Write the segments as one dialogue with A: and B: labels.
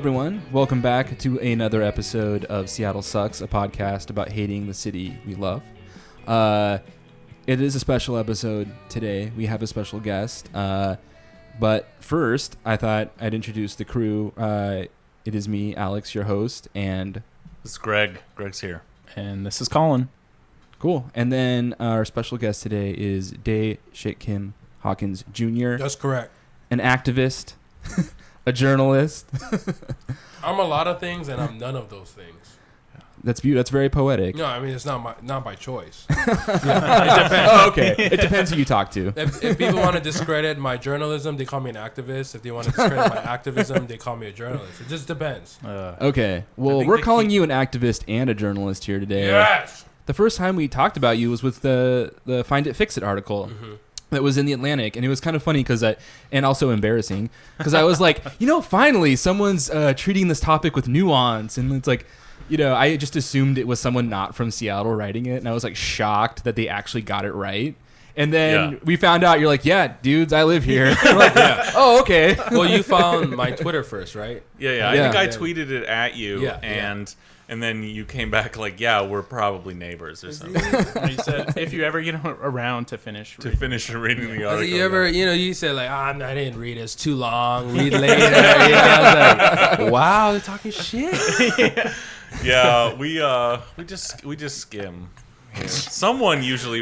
A: everyone. Welcome back to another episode of Seattle Sucks, a podcast about hating the city we love. It is a special episode today. We have a special guest. But first, I thought I'd introduce the crew. It is me, Alex, your host, and...
B: This is Greg. Greg's here.
C: And this is Colin.
A: Cool. And then our special guest today is Shik Hawkins Jr.
D: That's correct.
A: An activist, a journalist.
D: I'm a lot of things, and I'm none of those things.
A: That's beautiful. That's very poetic.
D: No, I mean, it's not by choice.
A: It depends. Oh, okay. It depends who you talk to.
D: If people want to discredit my journalism, they call me an activist. If they want to discredit my activism, they call me a journalist. It just depends.
A: Okay. Well, we're calling you an activist and a journalist here today.
D: Yes!
A: The first time we talked about you was with the Find It, Fix It article. Mm-hmm. That was in the Atlantic, and it was kind of funny and also embarrassing, because I was like, finally someone's treating this topic with nuance, and it's like, I just assumed it was someone not from Seattle writing it, and I was like shocked that they actually got it right. And then we found out, you're like, yeah, dudes, I live here. I'm like, oh, okay.
D: Well, you found my Twitter first, right?
B: Yeah. I think I tweeted it at you, and then you came back like, yeah, we're probably neighbors or something.
C: You said, if you ever get around to finish reading the article.
D: You ever, you said like, I didn't read it. It's too long. Read later. I was like, wow, they're talking shit.
B: Yeah, we just skim. Yeah. Someone usually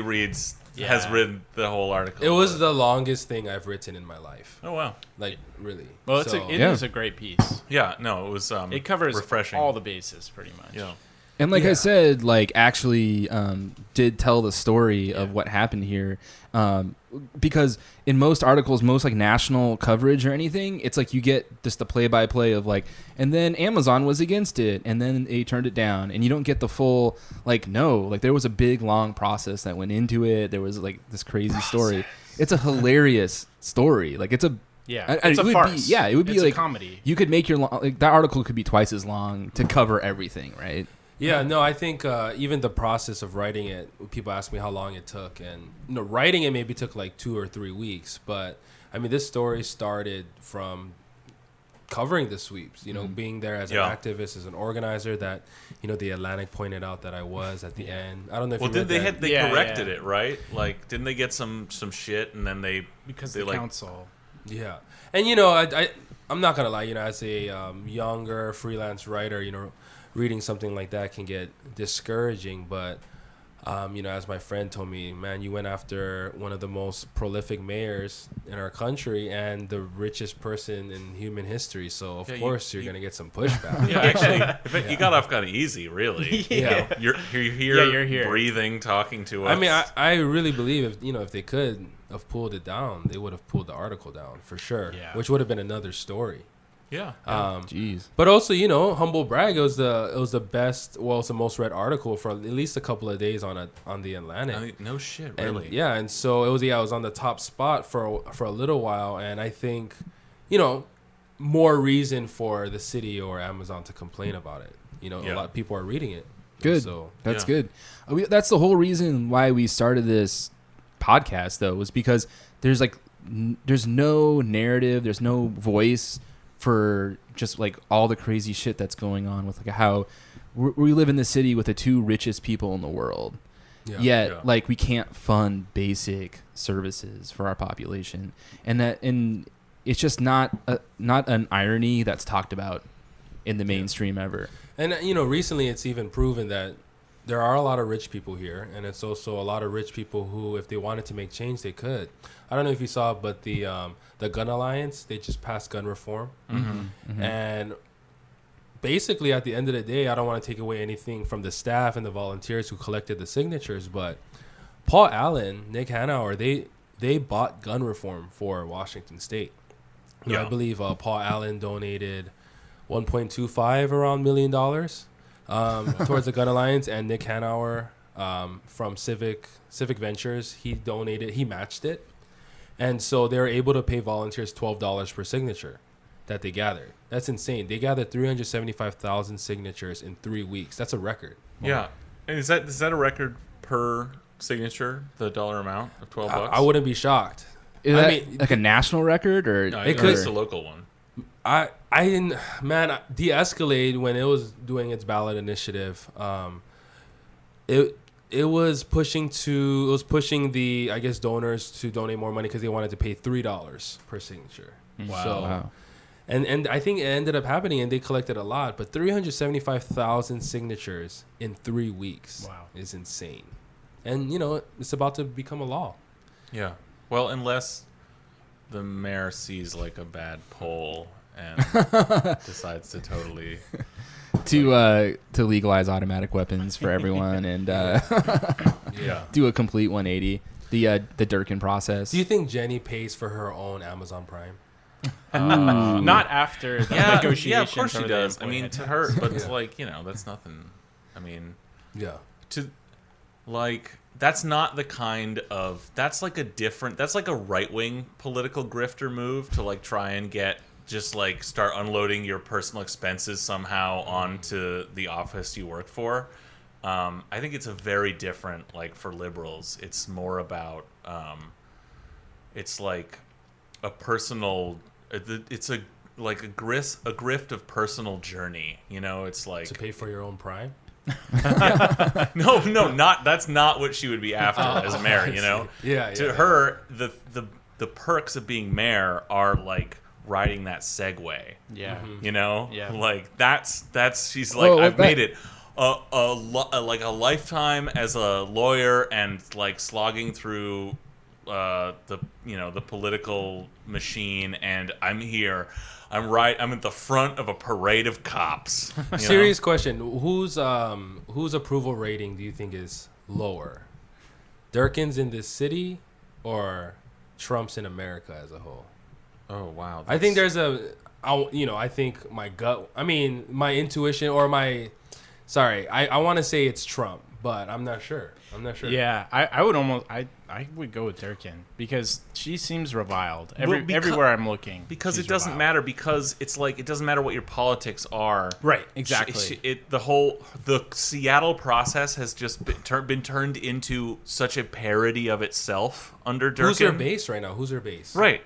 B: has read the whole article.
D: It was the longest thing I've written in my life.
B: Oh wow!
D: Like really?
C: Well, it is a great piece.
B: Yeah, no, it was.
C: It covers
B: refreshing.
C: all the bases pretty much.
B: Yeah.
A: And like I said, actually did tell the story of what happened here. Because in most articles, most national coverage or anything, it's like you get just the play-by-play of and then Amazon was against it, and then they turned it down, and you don't get the full there was a big long process that went into it. There was this crazy story. It's a hilarious story. It's a
C: it's a farce.
A: It would be
C: a comedy.
A: You could make that article could be twice as long to cover everything, right?
D: Yeah, no, I think even the process of writing it, people ask me how long it took, and writing it maybe took 2 or 3 weeks, but I mean, this story started from covering the sweeps, being there as an activist, as an organizer that, the Atlantic pointed out that I was at the end. I don't know if
B: they corrected it, right? Didn't they get some shit, and then the
C: council.
D: Yeah. And, I'm not going to lie, as a younger freelance writer, reading something like that can get discouraging, but as my friend told me, man, you went after one of the most prolific mayors in our country and the richest person in human history, so of course you're gonna get some pushback.
B: Yeah, actually, you got off kind of easy, really.
D: Yeah,
B: you're here, breathing, talking to us.
D: I mean, I really believe if they could have pulled it down, they would have pulled the article down for sure, which would have been another story.
B: Yeah.
A: Jeez.
D: But also, humble brag. It was the best. Well, it's the most read article for at least a couple of days on the Atlantic.
B: No shit, really.
D: And so it was on the top spot for a little while, and I think, more reason for the city or Amazon to complain about it. A lot of people are reading it.
A: Good.
D: So
A: that's good. That's the whole reason why we started this podcast, though, was because there's no narrative, there's no voice for just all the crazy shit that's going on with how we live in the city with the two richest people in the world. Yet we can't fund basic services for our population, and it's just not an irony that's talked about in the mainstream ever. And
D: recently it's even proven that there are a lot of rich people here, and it's also a lot of rich people who, if they wanted to make change, they could. I don't know if you saw, but the Gun Alliance, they just passed gun reform.
A: Mm-hmm. Mm-hmm.
D: And basically, at the end of the day, I don't want to take away anything from the staff and the volunteers who collected the signatures, but Paul Allen, Nick Hanauer, they bought gun reform for Washington State. I believe Paul Allen donated $1.25 million towards the Gun Alliance, and Nick Hanauer from Civic Ventures, he matched it. And so they were able to pay volunteers $12 per signature that they gathered. That's insane. They gathered 375,000 signatures in 3 weeks. That's a record.
B: Yeah. And is that a record per signature, the dollar amount of $12?
D: I wouldn't be shocked.
A: Is that a national record, or
B: no, it's a local one?
D: I didn't, man, de-escalate when it was doing its ballot initiative. It was pushing the, I guess, donors to donate more money because they wanted to pay $3 per signature.
C: Wow.
D: So,
A: Wow.
D: and I think it ended up happening, and they collected a lot, but 375,000 signatures in 3 weeks is insane. And, it's about to become a law.
B: Yeah. Well, unless the mayor sees like a bad poll and decides to totally
A: to legalize automatic weapons for everyone and do a complete 180. The Durkin process.
D: Do you think Jenny pays for her own Amazon Prime?
C: Not after the negotiations.
B: Yeah, of course she
C: over
B: does.
C: the
B: I mean, to her, but it's like, that's nothing. I mean, to like, that's not the kind of, that's like a right-wing political grifter move to like try and get, just like start unloading your personal expenses somehow onto the office you work for. I think it's a very different, like for liberals, it's more about, it's like a personal, it's a grift of personal journey. It's like
D: to pay for your own Prime.
B: No, that's not what she would be after as mayor. To her, the perks of being mayor are like riding that Segway.
C: Yeah.
B: Like that's she's like, I've made it like a lifetime as a lawyer and like slogging through the political machine, and I'm here. I'm at the front of a parade of cops.
D: Serious question. Whose approval rating do you think is lower? Durkin's in this city or Trump's in America as a whole?
B: Oh, wow.
D: I think there's I think my intuition or I want to say it's Trump, but I'm not sure.
C: Yeah, I would go with Durkin because she seems reviled everywhere I'm looking.
B: Because it doesn't matter, because it's like it doesn't matter what your politics are.
C: Right, exactly.
B: The Seattle process has just been turned into such a parody of itself under Durkin.
D: Who's her base right now? Who's her base?
B: Right.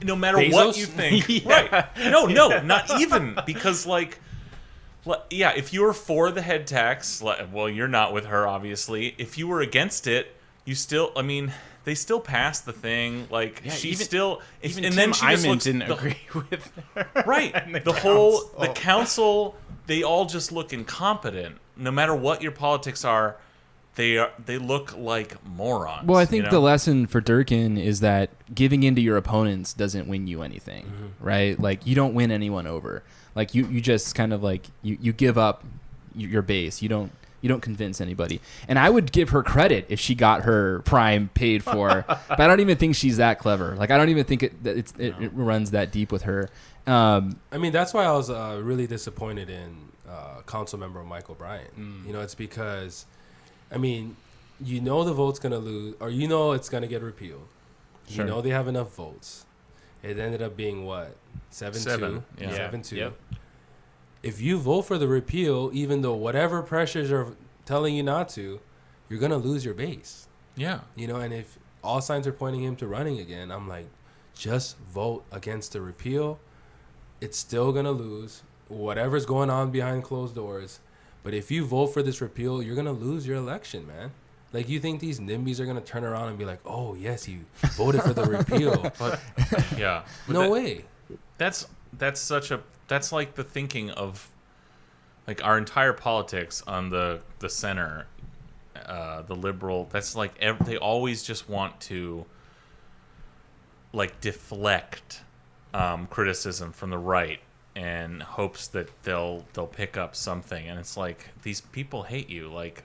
B: No matter
D: Bezos?
B: what you think. Right. No, not even. Because, if you were for the head tax, well, you're not with her, obviously. If you were against it, they still passed the thing. Like,
C: Even
B: and
C: Tim
B: then she just
C: Eyman didn't agree with her.
B: Right. The council, they all just look incompetent. No matter what your politics are, they look like morons.
A: Well, I think the lesson for Durkin is that giving in to your opponents doesn't win you anything, right? Like, you don't win anyone over. Like, you just kind of like you give up your base. You don't convince anybody. And I would give her credit if she got her Prime paid for, but I don't even think she's that clever. Like, I don't even think it runs that deep with her.
D: That's why I was really disappointed in council member Michael Bryant. It's because, the vote's gonna lose, or it's gonna get repealed. Sure. They have enough votes. It ended up being what? 7-2.
B: Yeah.
D: 7-2.
C: Yep.
D: If you vote for the repeal, even though whatever pressures are telling you not to, you're gonna lose your base.
B: Yeah.
D: And if all signs are pointing him to running again, I'm like, just vote against the repeal. It's still gonna lose. Whatever's going on behind closed doors. But if you vote for this repeal, you're gonna lose your election, man. Like, you think these NIMBYs are going to turn around and be like, oh, yes, you voted for the repeal.
B: But, yeah. But
D: no way.
B: That's like the thinking of, like, our entire politics on the center, the liberal. That's like, they always just want to, like, deflect criticism from the right in hopes that they'll pick up something. And it's like, these people hate you. Like,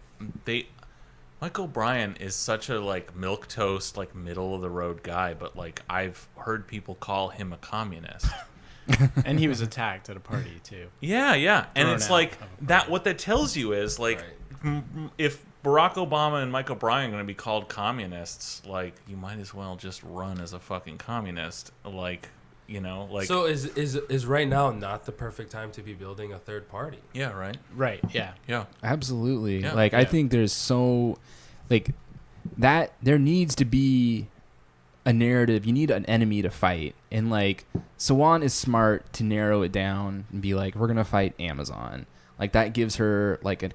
B: Michael O'Brien is such a, like, milquetoast, like, middle-of-the-road guy, but, like, I've heard people call him a communist.
C: And he was attacked at a party, too.
B: Yeah. And it's like, what that tells you is, like, if Barack Obama and Michael O'Brien are going to be called communists, like, you might as well just run as a fucking communist. Like, So
D: is right now not the perfect time to be building a third party?
B: Yeah, right?
C: Right, yeah.
B: Yeah.
A: Absolutely.
B: Yeah.
A: Like, I think there's so, like, that there needs to be a narrative, you need an enemy to fight. And like Sawan is smart to narrow it down and be like, we're going to fight Amazon. Like that gives her like an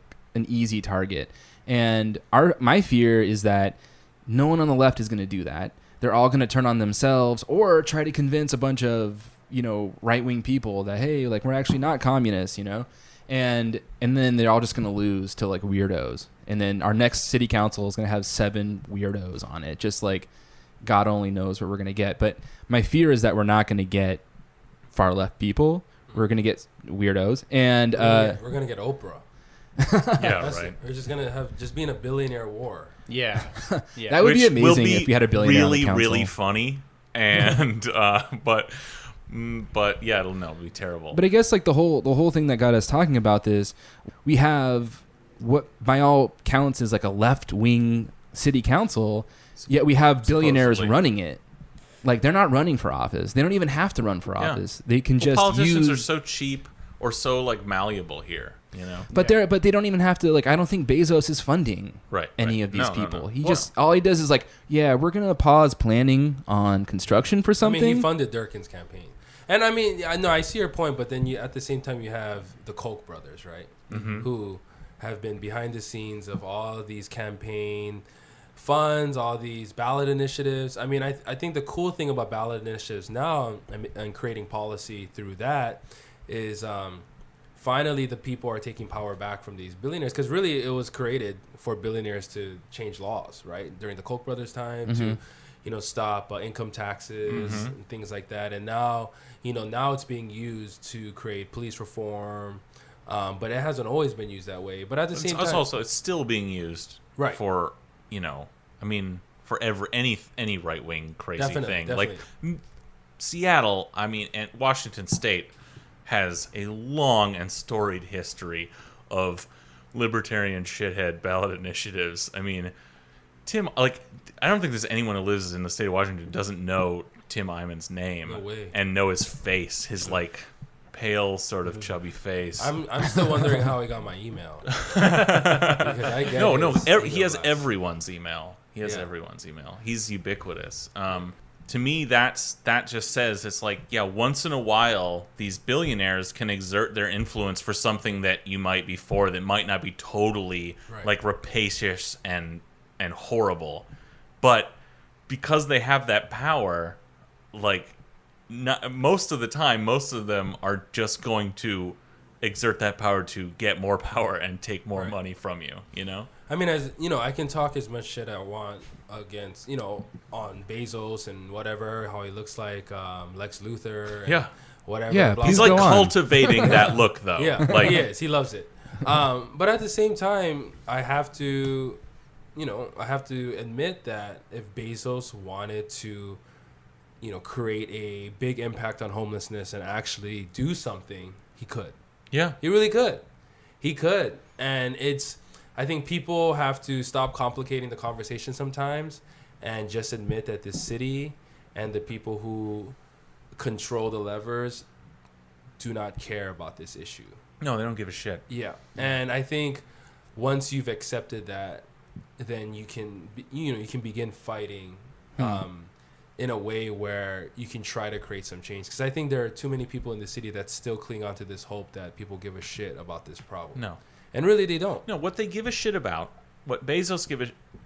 A: easy target. And my fear is that no one on the left is going to do that. They're all going to turn on themselves or try to convince a bunch of, right-wing people that, hey, like we're actually not communists, and then they're all just going to lose to like weirdos. And then our next city council is going to have 7 weirdos on it. Just like God only knows what we're going to get. But my fear is that we're not going to get far left people. We're going to get weirdos. And
D: we're going to get Oprah.
B: Yeah, right.
D: We're just going to have just be in a billionaire war.
C: Yeah.
A: That would be amazing if we had a billionaire on the council.
B: Really funny. And but yeah, it'll be terrible.
A: But I guess like the whole thing that got us talking about this, we have what by all counts is like a left-wing city council, yet we have billionaires running it. Like they're not running for office. They don't even have to run for office. They can just
B: politicians are so cheap or so like malleable here,
A: But they don't even have to like. I don't think Bezos is funding any of these people.
B: No.
A: He just all he does is like, yeah, we're gonna pause planning on construction for something.
D: I mean, he funded Durkin's campaign, and I mean, I see your point, but then at the same time you have the Koch brothers, right, who have been behind the scenes of all of these campaign funds, all these ballot initiatives. I mean, I think the cool thing about ballot initiatives now and creating policy through that is finally the people are taking power back from these billionaires, because really it was created for billionaires to change laws, right, during the Koch brothers time to stop income taxes and things like that. And now now it's being used to create police reform, but it hasn't always been used that way. But at the same time,
B: it's still being used for for any right wing crazy thing.
D: Definitely.
B: Like Seattle, and Washington State has a long and storied history of libertarian shithead ballot initiatives. I mean, Tim, I don't think there's anyone who lives in the state of Washington who doesn't know Tim Eyman's name and know his face, his pale, sort of chubby face.
D: I'm still wondering how he got my email. Because
B: he has everyone's email. Everyone's email. He's ubiquitous. To me, that just says it's like, once in a while, these billionaires can exert their influence for something that you might be for that might not be totally rapacious and horrible, but because they have that power, most of the time, most of them are just going to exert that power to get more power and take more money from you.
D: I mean, as I can talk as much shit I want against, on Bezos and whatever, how he looks like Lex Luthor and whatever.
A: Yeah,
D: blah,
B: he's
D: blah,
B: cultivating that look, though.
D: Yeah, he is. He loves it. But at the same time, I have to admit that if Bezos wanted to, create a big impact on homelessness and actually do something, he could.
B: Yeah.
D: He really could. He could. And I think people have to stop complicating the conversation sometimes and just admit that this city and the people who control the levers do not care about this issue.
B: No, they don't give a shit.
D: Yeah. And I think once you've accepted that, then you can begin fighting in a way where you can try to create some change. Because I think there are too many people in the city that still cling on to this hope that people give a shit about this problem.
B: No.
D: And really, they don't.
B: No, what they give a shit about, what Bezos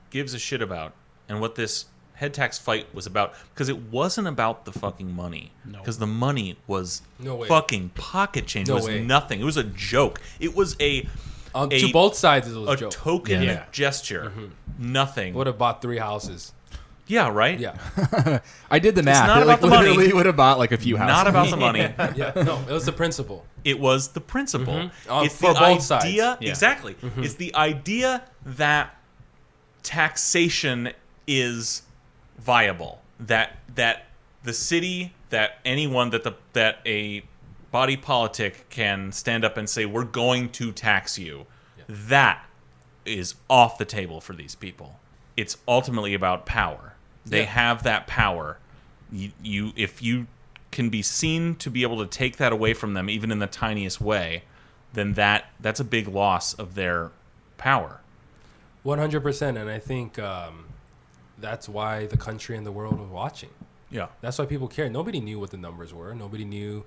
B: gives a shit about, and what this head tax fight was about, because it wasn't about the fucking money. Because the money was fucking pocket change. It was nothing. It was a joke. It was to
D: both sides, it was a joke.
B: Token gesture. Nothing.
D: Would have bought 3 houses.
B: Yeah, right?
D: Yeah.
A: I did the math.
B: It's not about the money.
A: Literally would have bought a few houses.
B: Not about the money.
D: Yeah. No, it was the principle.
B: It was the principle. It's
D: for
B: the
D: both
B: idea,
D: sides. Yeah.
B: Exactly. It's the idea that taxation is viable. That the city, that anyone, that a body politic can stand up and say, we're going to tax you. Yeah. That is off the table for these people. It's ultimately about power. They have that power. If you can be seen to be able to take that away from them, even in the tiniest way, then that's a big loss of their power.
D: 100%. And I think that's why the country and the world was watching.
B: Yeah.
D: That's why people cared. Nobody knew what the numbers were. Nobody knew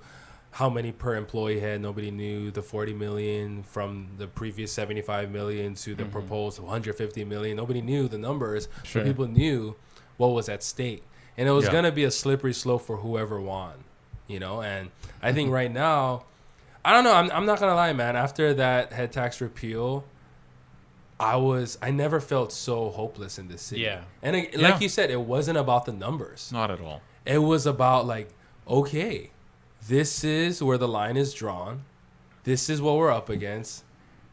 D: how many per employee had. Nobody knew the 40 million from the previous 75 million to the proposed 150 million. Nobody knew the numbers.
A: Sure.
D: But people knew what was at stake. And it was going to be a slippery slope for whoever won, And I think right now, I don't know. I'm not going to lie, man. After that head tax repeal, I never felt so hopeless in this city.
C: Yeah.
D: And like you said, it wasn't about the numbers.
B: Not at all.
D: It was about okay, this is where the line is drawn. This is what we're up against.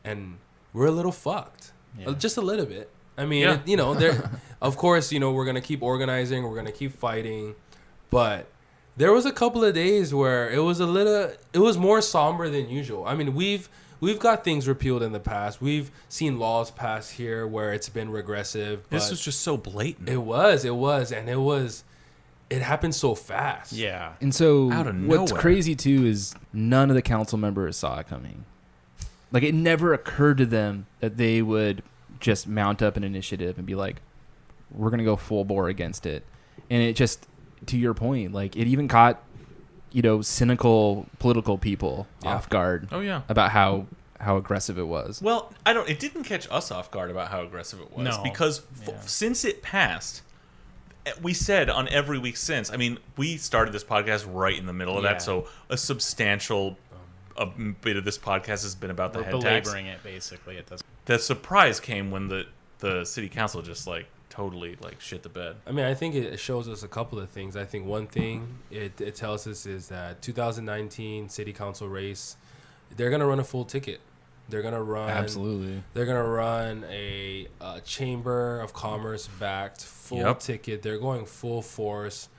D: And we're a little fucked. Yeah. Just a little bit. I mean, of course, we're going to keep organizing. We're going to keep fighting. But there was a couple of days where it was more somber than usual. I mean, we've got things repealed in the past. We've seen laws passed here where it's been regressive.
B: This was just so blatant.
D: It was. And it happened so fast.
C: Yeah.
A: And so
B: out of
A: what's
B: nowhere.
A: crazy too is none of the council members saw it coming. Like, it never occurred to them that they would just mount up an initiative and be like, we're going to go full bore against it. And it just, to your point, it even caught, cynical political people off guard.
B: Oh, yeah.
A: About how aggressive it was.
B: Well, it didn't catch us off guard about how aggressive it was.
C: No.
B: Because since it passed, we said on every week since, we started this podcast right in the middle of that, so a substantial bit of this podcast has been about the head tax.
C: Belaboring it, basically, at this.
B: The surprise came when the city council just totally shit the bed.
D: I think it shows us a couple of things. I think one thing it tells us is that 2019 city council race, they're gonna run a full ticket. They're gonna run
A: Absolutely.
D: They're gonna run a Chamber of Commerce backed full ticket. They're going full force.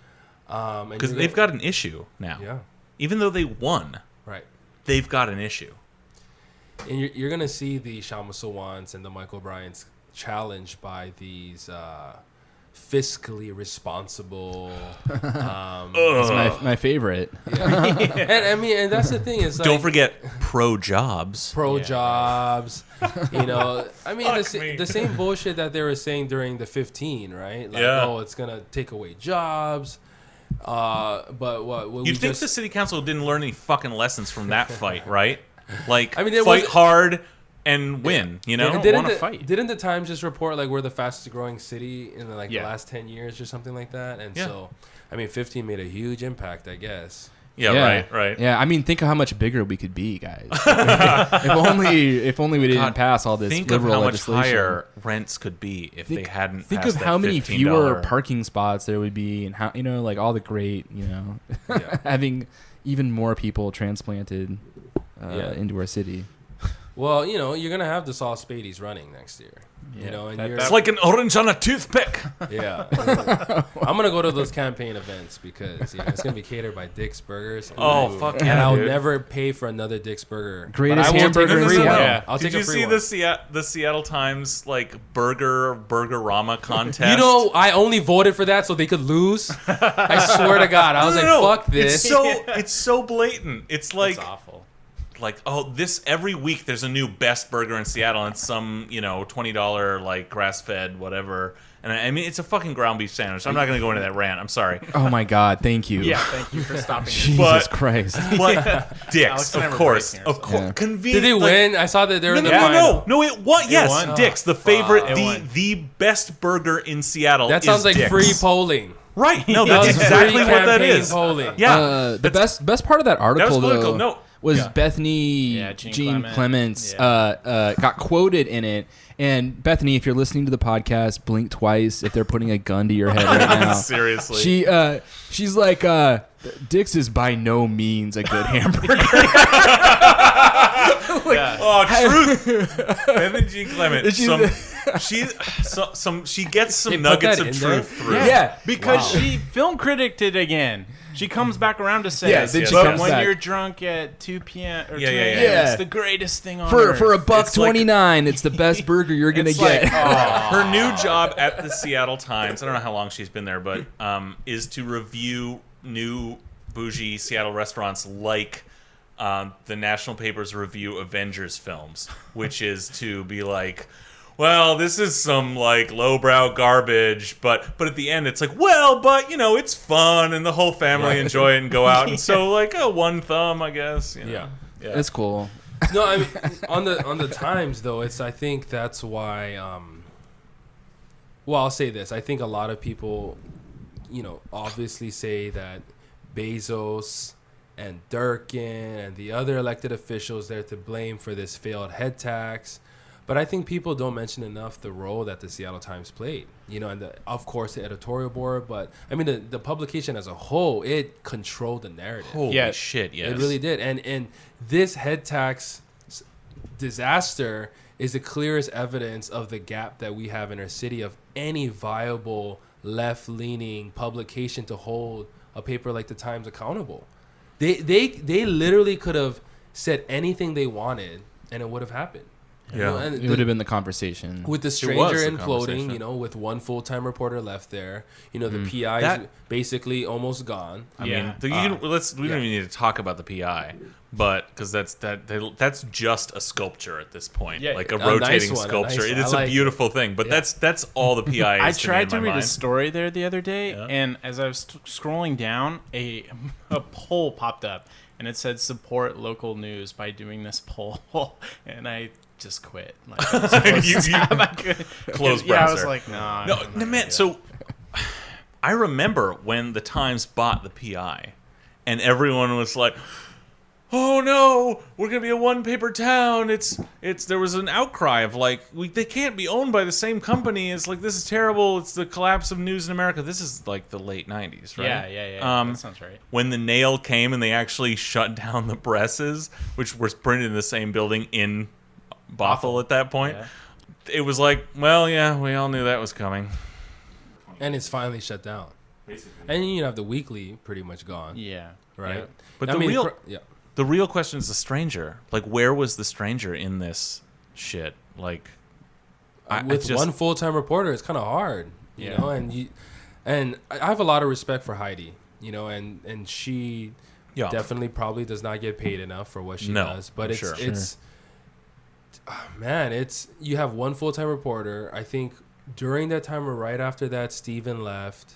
B: Because they've got an issue now.
D: Yeah.
B: Even though they won,
D: right?
B: They've got an issue.
D: And you're going to see the Shama Sawants and the Michael Bryants challenged by these fiscally responsible.
A: It's my favorite.
D: Yeah. and that's the thing is
B: don't forget pro-jobs.
D: Pro-jobs. The same bullshit that they were saying during the 15, right? It's going to take away jobs. But what
B: you'd think the city council didn't learn any fucking lessons from that fight, right? Fight
D: was
B: hard and win.
D: Didn't the Times just report we're the fastest growing city in the last 10 years or something like that? And so 15 made a huge impact, I guess.
B: Yeah, right.
A: Yeah, think of how much bigger we could be, guys. if only we didn't pass all this liberal legislation.
B: Think of how much higher rents could be if they hadn't.
A: Think
B: passed
A: of how many
B: $15.
A: fewer parking spots there would be, and how all the great having even more people transplanted into our city.
D: Well, you're gonna have the Saul Spadies running next year. And
B: it's like an orange on a toothpick.
D: Yeah, I'm gonna go to those campaign events because it's gonna be catered by Dick's Burgers.
B: Fuck yeah!
D: And I'll never pay for another Dick's Burger.
A: Greatest hamburger in Seattle.
D: Yeah, I'll take a free one.
B: Did you see the Seattle Times Burgerama contest?
D: I only voted for that so they could lose. I swear to God, I was fuck this.
B: It's so blatant. It's
C: it's awful.
B: This every week there's a new best burger in Seattle, and it's some $20 grass fed whatever, and it's a fucking ground beef sandwich. I'm not gonna go into that rant. I'm sorry.
A: Oh my God, thank you.
C: Yeah, thank you for stopping.
A: Jesus Christ.
B: But Dick's, of course,
A: Yeah.
B: convenient.
D: Did they win? I saw that they were in the
B: final.
D: No,
B: it won. Yes,
C: won.
B: Dick's, the favorite, the best burger in Seattle.
D: That sounds like
B: Dick's.
D: free polling.
B: Right? No, that's exactly what that is.
D: Polling.
B: Yeah,
A: the best part of that article though. Was
C: Bethany
A: Jean Clements got quoted in it. And Bethany, if you're listening to the podcast, blink twice if they're putting a gun to your head right now.
B: Seriously.
A: She's like, Dick's is by no means a good hamburger.
B: Truth. Bethany Jean Clement. She gets some nuggets of truth through.
C: Yeah, because she film critiqued it again. She comes back around to say, when you're drunk at 2 p.m. or 2 a.m., it's the greatest thing on earth.
A: For $1.29, it's the best burger you're going to get.
B: Her new job at the Seattle Times, I don't know how long she's been there, but is to review new bougie Seattle restaurants like the national papers review Avengers films, which is to be like, well, this is some like lowbrow garbage, but at the end it's like, well, but it's fun and the whole family enjoy it and go out, and so like one thumb, I guess.
A: Yeah, it's cool.
D: No, I mean on the Times though, I think that's why. Well, I'll say this. I think a lot of people, obviously say that Bezos and Durkin and the other elected officials they're to blame for this failed head tax. But I think people don't mention enough the role that the Seattle Times played, and of course the editorial board. But I mean, the publication as a whole, it controlled the narrative.
B: Holy shit, yes.
D: It really did. And this head tax disaster is the clearest evidence of the gap that we have in our city of any viable left-leaning publication to hold a paper like the Times accountable. They literally could have said anything they wanted and it would have happened.
A: Yeah, it would have been the conversation.
D: With the stranger imploding, with one full-time reporter left there, the PI is basically almost gone.
B: I mean, we don't even need to talk about the PI, but because that's just a sculpture at this point, like a rotating sculpture. It is a beautiful thing, but that's all the PI is.
C: I tried to read a story there the other day, and as I was scrolling down, a poll popped up, and it said support local news by doing this poll, and I just quit. Like,
B: close browser.
C: Yeah, I was like, no,
B: man. So I remember when the Times bought the PI, and everyone was like, "Oh no, we're gonna be a one-paper town." There was an outcry of like, they can't be owned by the same company. It's like, this is terrible. It's the collapse of news in America. This is like the late '90s, right?
C: Yeah. That sounds right.
B: When the nail came and they actually shut down the presses, which were printed in the same building in Bothell at that point, it was like, well, yeah, we all knew that was coming.
D: And it's finally shut down. Basically. And you have the weekly pretty much gone.
C: Yeah.
D: Right?
B: Yeah. But the real question is the stranger. Like, where was the stranger in this shit? Like,
D: with one full-time reporter, it's kind of hard, you know. And I have a lot of respect for Heidi, and she definitely probably does not get paid enough for what she does. But it's you have one full-time reporter. I think during that time or right after that, Steven left,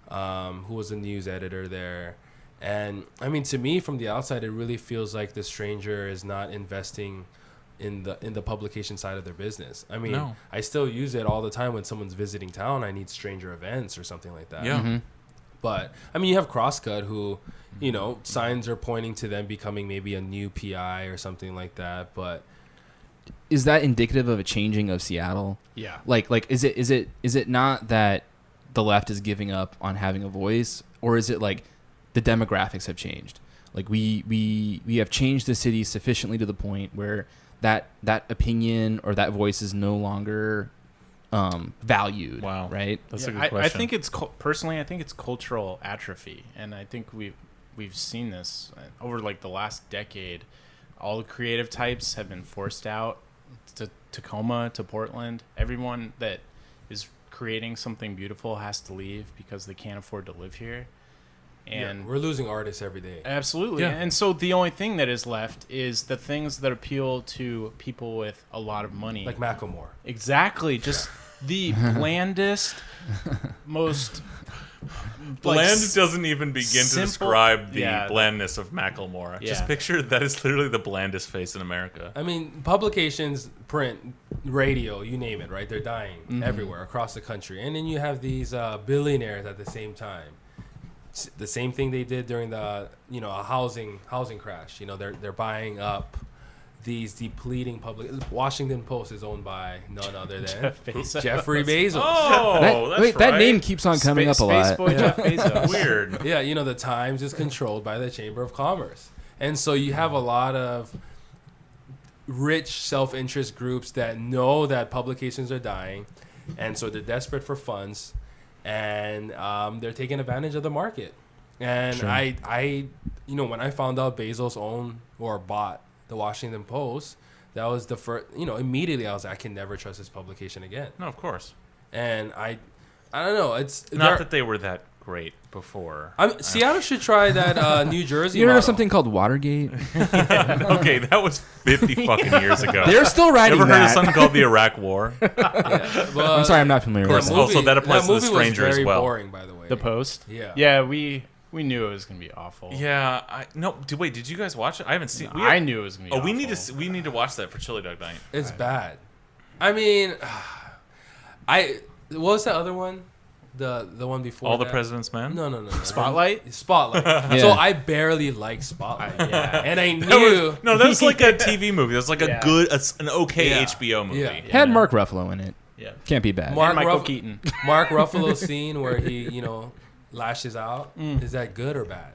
D: who was a news editor there. And I mean, to me, from the outside, it really feels like the stranger is not investing in the publication side of their business. I mean, I still use it all the time when someone's visiting town. I need stranger events or something like that.
B: Yeah. Mm-hmm.
D: But I mean, you have Crosscut, who, signs are pointing to them becoming maybe a new PI or something like that. But
A: is that indicative of a changing of Seattle?
C: Yeah.
A: Like is it not that the left is giving up on having a voice, or is it like the demographics have changed? Like we have changed the city sufficiently to the point where that opinion or that voice is no longer valued.
B: Wow.
A: Right?
B: That's a good question.
C: I think it's personally, I think it's cultural atrophy, and I think we've seen this over like the last decade. All the creative types have been forced out to Tacoma, to Portland. Everyone that is creating something beautiful has to leave because they can't afford to live here. And
D: we're losing artists every day.
C: Absolutely. Yeah. And so the only thing that is left is the things that appeal to people with a lot of money.
D: Like Macklemore.
C: Exactly. Just the blandest, most...
B: Bland doesn't even begin to describe the blandness of Macklemore.
C: Yeah.
B: Just picture that is literally the blandest face in America.
D: I mean, publications, print, radio, you name it, right? They're dying everywhere across the country. And then you have these billionaires at the same time. The same thing they did during the a housing crash. They're buying up these depleting public. Washington Post is owned by none other than Jeffrey Bezos.
B: Oh, that's right.
A: That name keeps on coming up a lot.
C: Boy Jeff Bezos.
B: Weird.
D: Yeah, the Times is controlled by the Chamber of Commerce, and so you have a lot of rich self-interest groups that know that publications are dying, and so they're desperate for funds, and they're taking advantage of the market. And sure. I when I found out Bezos owned or bought the Washington Post, that was the first, immediately I was like, I can never trust this publication again.
B: No, of course.
D: And I don't know. It's
B: not that they were that great before.
D: Seattle should try that New Jersey.
A: You heard
D: model.
A: of something called Watergate?
B: Okay, that was 50 fucking years ago.
A: They're still writing
B: Ever
A: that.
B: heard of something called the Iraq War?
D: Well,
A: I'm sorry, I'm not familiar with
B: That
A: that.
B: movie- Also, that applies to The
D: movie
B: Stranger
D: was
B: as
D: very
B: well.
D: boring, by the way.
C: The Post.
D: Yeah.
C: Yeah, we knew it was gonna be awful.
B: Yeah, wait, did you guys watch it? I haven't seen.
C: I knew it was gonna be.
B: we
C: awful.
B: need to watch that for Chili Dog Night.
D: It's bad. I mean, what was that other one? The one before
B: All the
D: that?
B: President's Men.
D: No.
C: Spotlight.
D: Spotlight.
A: Yeah.
D: So I barely like Spotlight.
C: Yeah.
D: And I knew.
B: That was like a TV movie. That was like
C: Yeah.
B: an okay
D: Yeah.
B: HBO movie.
D: Yeah.
A: Had Mark Ruffalo in it.
C: Yeah.
A: Can't be bad.
C: And Michael Keaton.
D: Mark Ruffalo's scene where he, lashes out. Is that good or bad?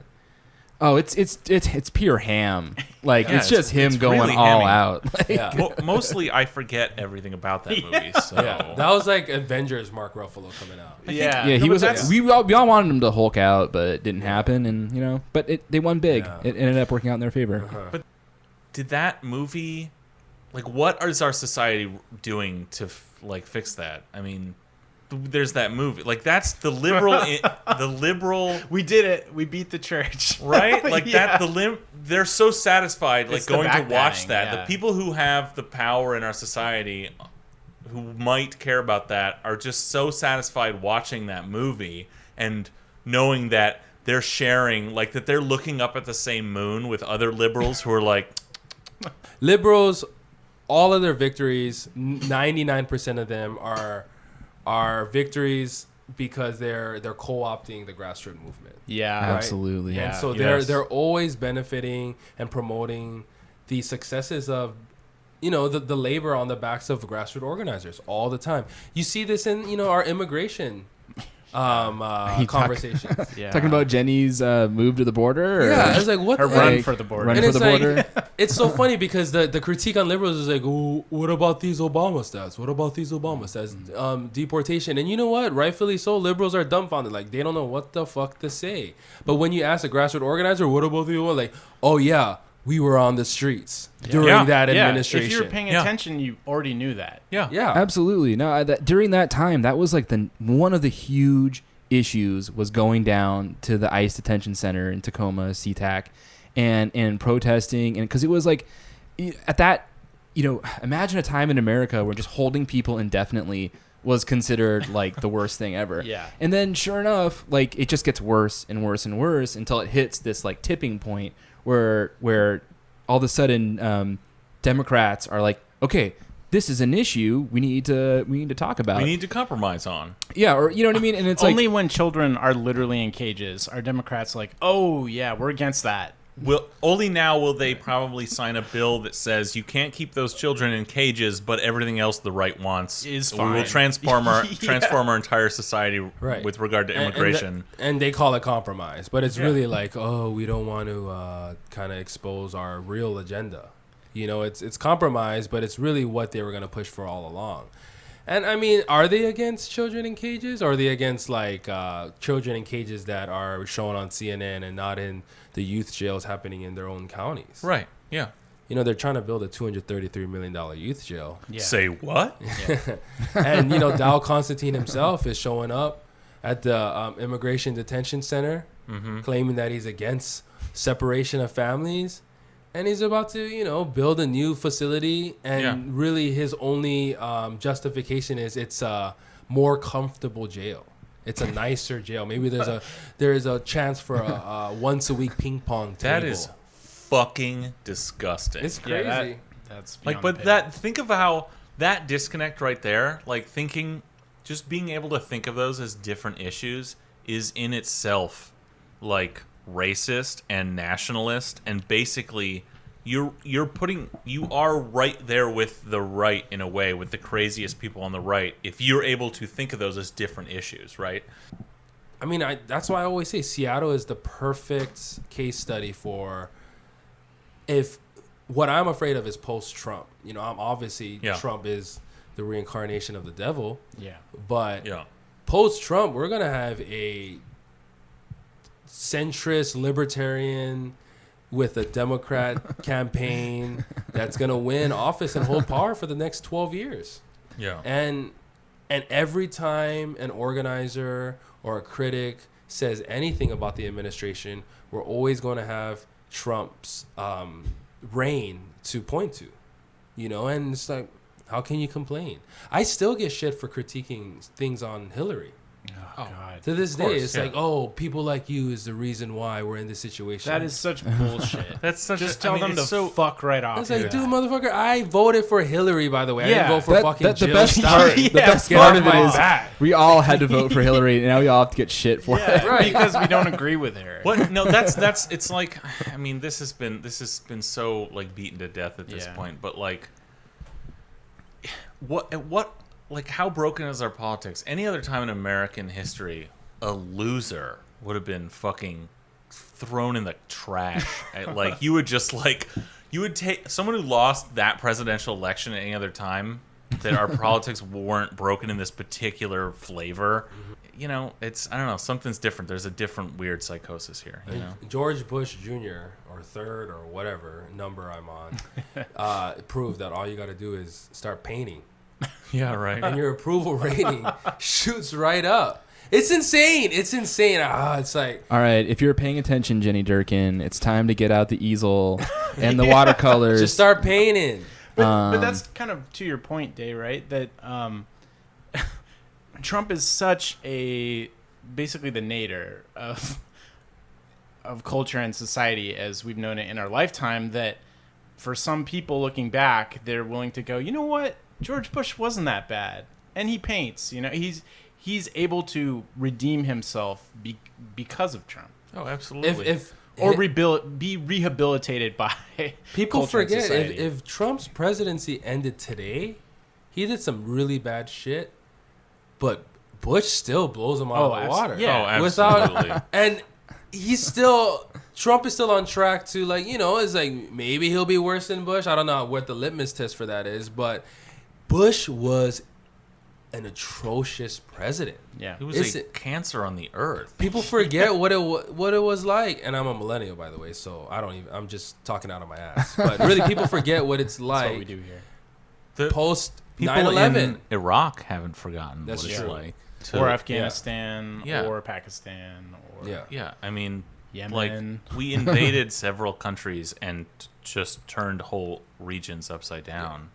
A: Oh, it's pure ham. Like
B: Yeah,
A: it's just him
B: it's
A: going
B: really
A: all
B: hammy.
A: out. Like,
D: Yeah.
B: Mostly, I forget everything about that movie. So
D: Yeah. That was like Avengers Mark Ruffalo coming out.
C: Yeah.
A: Yeah, he
B: but
A: was.
B: that's-
A: We all wanted him to Hulk out, but it didn't happen, and but they won big.
D: Yeah.
A: It ended up working out in their favor.
D: Uh-huh.
B: did that movie, like, what is our society doing to fix that? I mean, there's that movie. Like, that's the liberal.
C: We did it. We beat the church.
B: Right? Like
C: Yeah.
B: they're so satisfied
C: It's the
B: going to watch
C: backbatting,
B: that.
C: yeah.
B: The people who have the power in our society who might care about that are just so satisfied watching that movie and knowing that they're sharing, like, that they're looking up at the same moon with other liberals who are like,
D: Liberals, all of their victories, 99% of them are victories because they're co-opting the grassroots movement.
C: Yeah.
D: Right?
A: Absolutely.
C: Yeah.
D: And so
B: Yes.
D: they're always benefiting and promoting the successes of the labor on the backs of grassroots organizers all the time. You see this in our immigration conversations.
C: Yeah.
A: Talking about Jenny's move to the border. Or?
D: Yeah, I was like, what
C: Her
D: the
C: run
D: heck?
C: for the border.
A: Run
D: And
A: for
D: it's
A: the
D: like,
A: border.
D: it's so funny because the critique on liberals is like, oh, what about these Obama stats? What about these Obama stats? Deportation. And you know what? Rightfully so, liberals are dumbfounded. Like, they don't know what the fuck to say. But when you ask a grassroots organizer, what about the Obama? Like, oh, yeah, we were on the streets during
B: Yeah.
D: that
C: Yeah.
D: administration.
C: If you were paying
B: Yeah.
C: attention, you already knew that.
B: yeah.
D: yeah.
A: Absolutely. No, during that time, that was like one of the huge issues was going down to the ICE detention center in Tacoma, SeaTac, and protesting, and because it was like at that, imagine a time in America where just holding people indefinitely was considered like the worst thing ever.
C: Yeah.
A: And then sure enough, like it just gets worse and worse and worse until it hits this like tipping point where all of a sudden Democrats are like, okay, this is an issue we need to talk about.
B: We need to compromise on.
A: Yeah, or you know what I mean? And it's
C: Only
A: like
C: when children are literally in cages are Democrats like, oh yeah, we're against that.
B: Only now will they probably sign a bill that says you can't keep those children in cages, but everything else the right wants
C: Is
B: We will
C: fine.
B: transform our
C: Yeah.
B: transform our entire society
D: Right.
B: with regard to immigration.
D: And they call it compromise, but it's
B: Yeah.
D: really like, oh, we don't want to kind of expose our real agenda. It's compromise, but it's really what they were going to push for all along. And I mean, are they against children in cages, or are they against like children in cages that are shown on CNN and not in the youth jails happening in their own counties?
B: Right. Yeah.
D: They're trying to build a $233 million youth jail.
C: Yeah.
B: Say what?
D: And Dow Constantine himself is showing up at the immigration detention center, claiming that he's against separation of families, and he's about to build a new facility. And really, his only justification is it's a more comfortable jail. It's a nicer jail. Maybe there's a chance for a once a week ping pong table.
B: That is fucking disgusting.
D: It's crazy.
C: Yeah, that's
B: Like,
C: beyond
B: but
C: the
B: think of how that disconnect right there, like just being able to think of those as different issues is in itself like racist and nationalist, and basically you are right there with the right in a way, with the craziest people on the right, if you're able to think of those as different issues, right?
D: I mean, that's why I always say Seattle is the perfect case study for if what I'm afraid of is post-Trump. I'm obviously Trump is the reincarnation of the devil,
C: Yeah.
D: but
B: Yeah.
D: post-Trump, we're going to have a centrist libertarian with a Democrat campaign that's going to win office and hold power for the next 12 years.
B: Yeah.
D: And every time an organizer or a critic says anything about the administration, we're always going to have Trump's reign to point to, and it's like, how can you complain? I still get shit for critiquing things on Hillary.
C: Oh, God.
D: To this day, it's like, people like you is the reason why we're in this situation.
C: That is such bullshit.
B: That's such.
C: Just tell them to fuck right off.
D: It's like, dude, motherfucker, I voted for Hillary, by the way. I didn't vote for fucking
A: the
D: Jill
A: best
D: Stein.
A: the best part of it is we all had to vote for Hillary, and now we all have to get shit for it.
C: Right. Because we don't agree with her.
B: What? No, that's. It's like, I mean, this has been so like beaten to death at this point. But like, what? Like, how broken is our politics? Any other time in American history, a loser would have been fucking thrown in the trash. Like, you would take someone who lost that presidential election at any other time, that our politics weren't broken in this particular flavor. It's, I don't know, something's different. There's a different weird psychosis here.
D: George Bush Jr. or third or whatever number I'm on proved that all you got to do is start painting.
B: Yeah, right.
D: And your approval rating shoots right up. It's insane. It's like...
A: All right, if you're paying attention, Jenny Durkin, it's time to get out the easel and the watercolors.
D: Just start painting.
C: But that's kind of to your point, Day, right? That Trump is such basically the nadir of culture and society as we've known it in our lifetime, that for some people looking back, they're willing to go, you know what? George Bush wasn't that bad, and he paints. He's able to redeem himself because of Trump.
B: Oh, absolutely.
C: Or be rehabilitated by
D: people forget
C: if
D: Trump's presidency ended today, he did some really bad shit, but Bush still blows him out of the water.
C: Yeah,
B: absolutely.
D: And Trump is still on track to it's like maybe he'll be worse than Bush. I don't know what the litmus test for that is, but Bush was an atrocious president.
B: Yeah, he was a cancer on the earth.
D: People forget what it was like, and I'm a millennial, by the way, so I'm just talking out of my ass. But really, people forget what it's like.
C: That's what we do here.
D: Post 9/11.
B: People in Iraq haven't forgotten what it's like.
C: Or Afghanistan, or Pakistan, or
B: yeah. I mean,
C: Yemen.
B: Like, we invaded several countries and just turned whole regions upside down.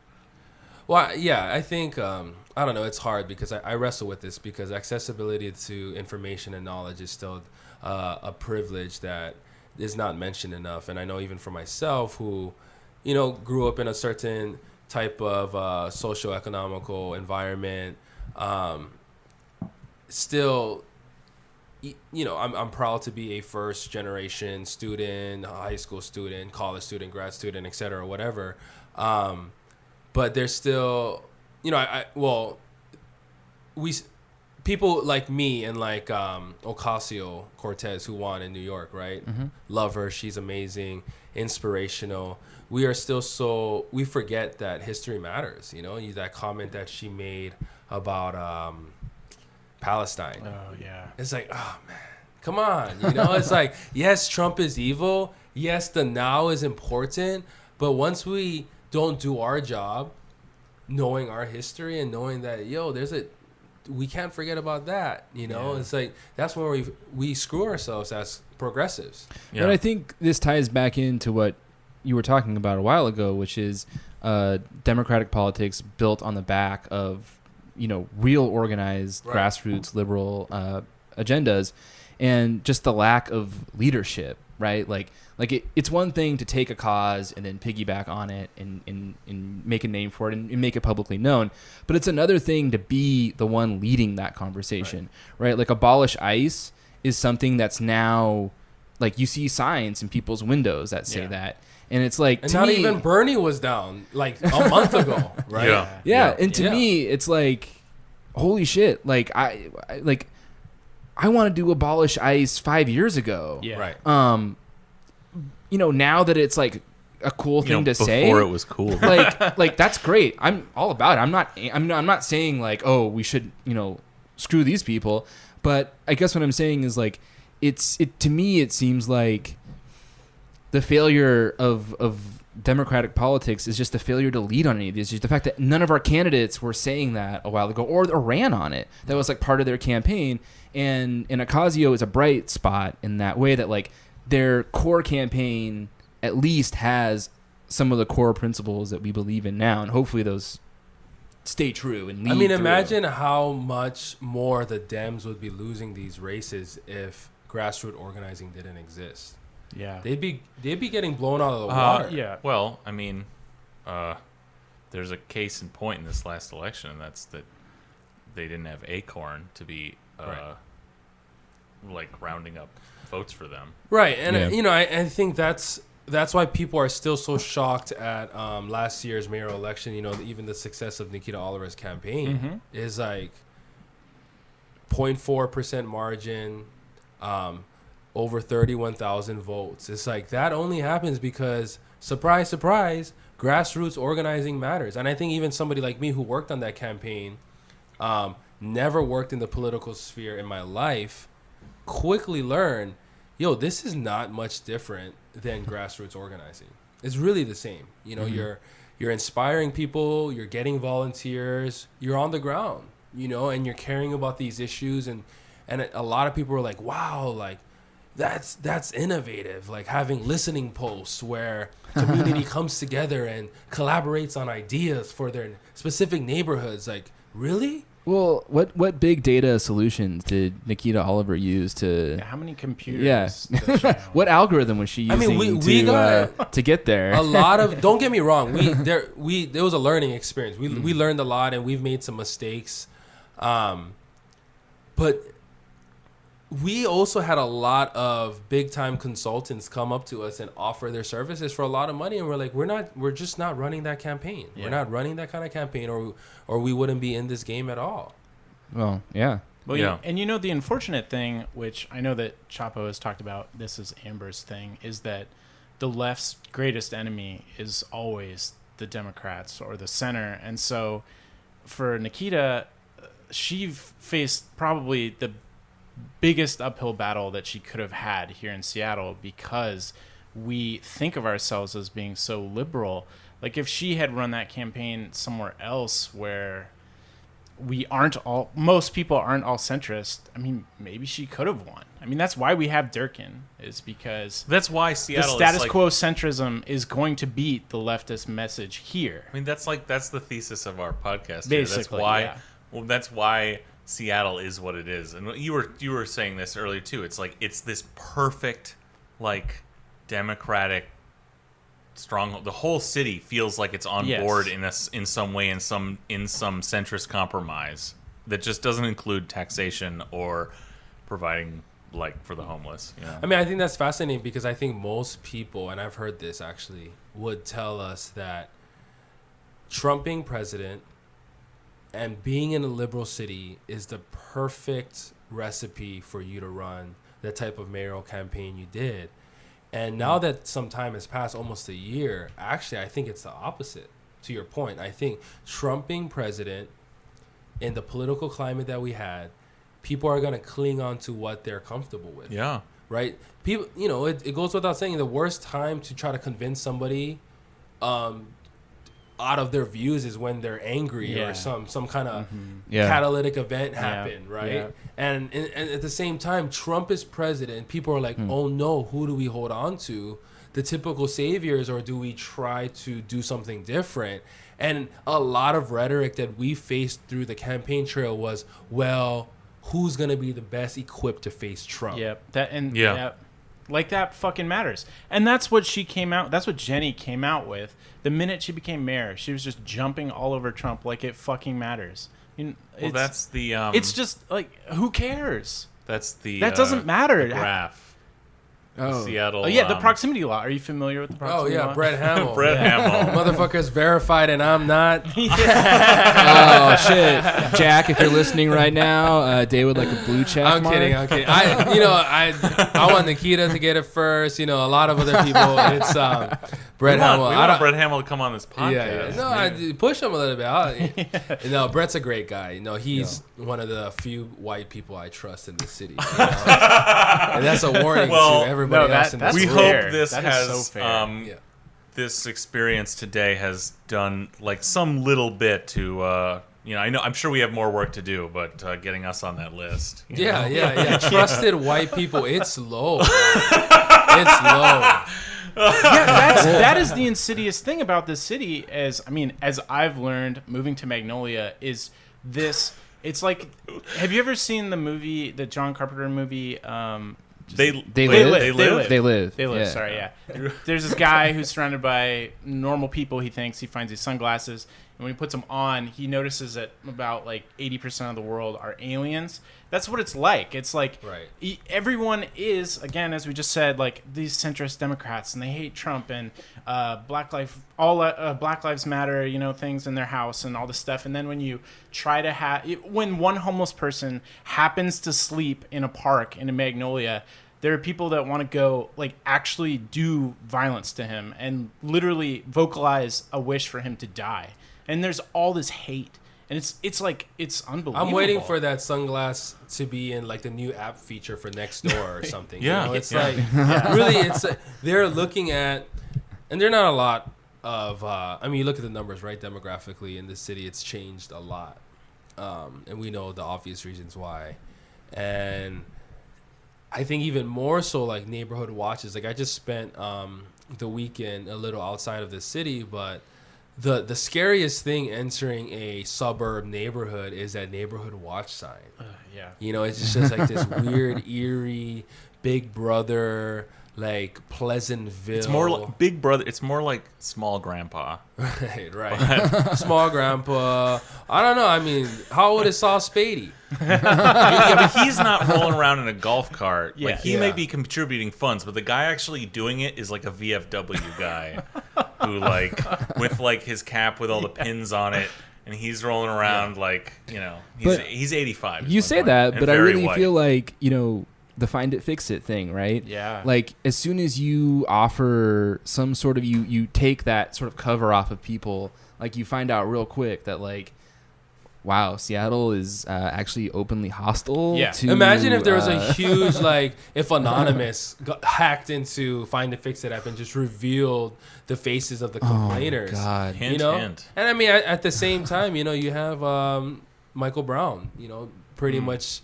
D: Well, yeah, I think, I don't know, it's hard because I wrestle with this because accessibility to information and knowledge is still a privilege that is not mentioned enough. And I know even for myself who, grew up in a certain type of socio-economical environment, still, I'm proud to be a first-generation student, high school student, college student, grad student, et cetera, whatever. But there's still, people like me and like Ocasio-Cortez who won in New York, right? Mm-hmm. Love her. She's amazing, inspirational. We are still we forget that history matters, that comment that she made about Palestine.
C: Oh, yeah.
D: It's like, oh, man, come on. It's like, yes, Trump is evil. Yes, the now is important. But once we don't do our job, knowing our history and knowing that we can't forget about that. It's like that's where we screw ourselves as progressives.
A: Yeah. But I think this ties back into what you were talking about a while ago, which is democratic politics built on the back of real organized grassroots liberal agendas, and just the lack of leadership. Right, it's one thing to take a cause and then piggyback on it and make a name for it and make it publicly known, but it's another thing to be the one leading that conversation, right? Like abolish ICE is something that's now like you see signs in people's windows that say that, and it's like
D: and not even Bernie was down like a month ago, right?
A: Yeah. And to me, it's like holy shit, like I want to do abolish ICE 5 years ago.
C: Yeah.
D: Right.
A: Now that it's like a cool thing to say.
B: Before it was cool.
A: like that's great. I'm all about it. I'm not saying like, oh, we should, screw these people. But I guess what I'm saying is like, to me, it seems like the failure of democratic politics is just a failure to lead on any of these. Just the fact that none of our candidates were saying that a while ago or ran on it. That was like part of their campaign. And Ocasio is a bright spot in that way that like their core campaign at least has some of the core principles that we believe in now, and hopefully those stay true and lead through.
D: Imagine how much more the Dems would be losing these races if grassroots organizing didn't exist.
C: Yeah,
D: they'd be getting blown out of the water.
C: Yeah.
B: Well, I mean, there's a case in point in this last election, and that's that they didn't have Acorn to be like rounding up votes for them.
D: Right, and I think that's why people are still so shocked at last year's mayoral election. Even the success of Nikkita Oliver's campaign is like 0.4% margin, over 31,000 votes. It's like that only happens because, surprise, surprise, grassroots organizing matters. And I think even somebody like me who worked on that campaign, never worked in the political sphere in my life, quickly learned, this is not much different than grassroots organizing. It's really the same. You're inspiring people, you're getting volunteers, you're on the ground, and you're caring about these issues. And a lot of people are like, wow, like that's innovative. Like having listening posts where community comes together and collaborates on ideas for their specific neighborhoods. Like, really?
A: Well, what big data solutions did Nikkita Oliver use to?
C: How many computers?
A: Yeah. What algorithm was she using to get there?
D: A lot of. Don't get me wrong. There was a learning experience. We learned a lot, and we've made some mistakes. But we also had a lot of big time consultants come up to us and offer their services for a lot of money, and we're like, we're just not running that campaign. Yeah. We're not running that kind of campaign, or we wouldn't be in this game at all.
A: Well, yeah.
C: Well, yeah. And the unfortunate thing, which I know that Chapo has talked about, this is Amber's thing, is that the left's greatest enemy is always the Democrats or the center. And so for Nikkita, she faced probably the biggest uphill battle that she could have had here in Seattle, because we think of ourselves as being so liberal. Like if she had run that campaign somewhere else where most people aren't all centrist, I mean, maybe she could have won. I mean, that's why we have Durkin, is because
B: that's why Seattle,
C: the status quo centrism is going to beat the leftist message here.
B: I mean, that's the thesis of our podcast.
C: Basically,
B: that's why Seattle is what it is. And you were saying this earlier too. It's like it's this perfect, like, democratic stronghold. The whole city feels like it's on board in some way, in some centrist compromise that just doesn't include taxation or providing like for the homeless.
D: I mean, I think that's fascinating because I think most people, and I've heard this actually, would tell us that Trump being president and being in a liberal city is the perfect recipe for you to run the type of mayoral campaign you did. And now that some time has passed, almost a year, actually, I think it's the opposite. To your point, I think Trump being president, in the political climate that we had, people are going to cling on to what they're comfortable with.
B: Yeah.
D: Right? People, it goes without saying, the worst time to try to convince somebody out of their views is when they're angry or some kind of catalytic event happened, right? Yeah. And at the same time, Trump is president. People are like, oh no, who do we hold on to? The typical saviors, or do we try to do something different? And a lot of rhetoric that we faced through the campaign trail was, well, who's going to be the best equipped to face Trump?
C: Like that fucking matters. And that's what Jenny came out with. The minute she became mayor, she was just jumping all over Trump like it fucking matters.
B: That's the
C: it's just like, who cares?
B: That
C: doesn't matter.
B: The graph. The Seattle.
C: Oh yeah, the proximity law. Are you familiar with the proximity law?
D: Brett Hamill.
B: Hamill.
D: Motherfucker's verified and I'm not.
A: Oh shit, Jack! If you're listening right now, Dave would like a blue check.
D: I'm kidding. I want Nikkita to get it first. A lot of other people. It's Brett Hamill.
B: We want Brett Hamill to come on this podcast.
D: Yeah. No, I push him a little bit. No, Brett's a great guy. He's one of the few white people I trust in the city. And that's a warning to everybody else in this
B: we
D: room.
B: hope this this experience today has done like some little bit to I'm sure we have more work to do, but getting us on that list.
D: Yeah. Trusted white people, it's low. It's low.
C: That is the insidious thing about this city. As I've learned moving to Magnolia, is this. It's like, have you ever seen the John Carpenter movie?
A: They live. Yeah.
C: Sorry, yeah. There's this guy who's surrounded by normal people. He finds these sunglasses, and when he puts them on, he notices that about like 80% of the world are aliens. That's what it's like. It's like everyone is, again, as we just said, like these centrist Democrats, and they hate Trump and Black Lives Matter, things in their house and all this stuff. And then when you try to when one homeless person happens to sleep in a park in a Magnolia, there are people that want to go like actually do violence to him and literally vocalize a wish for him to die. And there's all this hate. And it's unbelievable.
D: I'm waiting for that sunglass to be in like the new app feature for Nextdoor or something. Really, it's they're looking at, and they're not a lot of. You look at the numbers, right? Demographically in the city, it's changed a lot, and we know the obvious reasons why. And I think even more so, like neighborhood watches. Like I just spent the weekend a little outside of the city, but. The scariest thing entering a suburb neighborhood is that neighborhood watch sign. It's just like this weird, eerie, Big Brother, like Pleasantville.
B: It's more like Big Brother. It's more like Small Grandpa.
D: Right. Small Grandpa. I don't know. How old is Saul Spady?
B: But he's not rolling around in a golf cart. Like he may be contributing funds, but the guy actually doing it is like a VFW guy who with like his cap with all the pins on it, and he's rolling around he's 85.
A: You say that, but I really feel like the find it fix it thing, right?
C: Yeah.
A: Like as soon as you offer some sort of you take that sort of cover off of people, like you find out real quick that like. Wow, Seattle is actually openly hostile.
C: Yeah.
A: To,
D: imagine if there was a huge if Anonymous got hacked into Find and Fix It app and just revealed the faces of the complainers.
A: Oh God,
B: hint.
D: And at the same time, you have Michael Brown, pretty much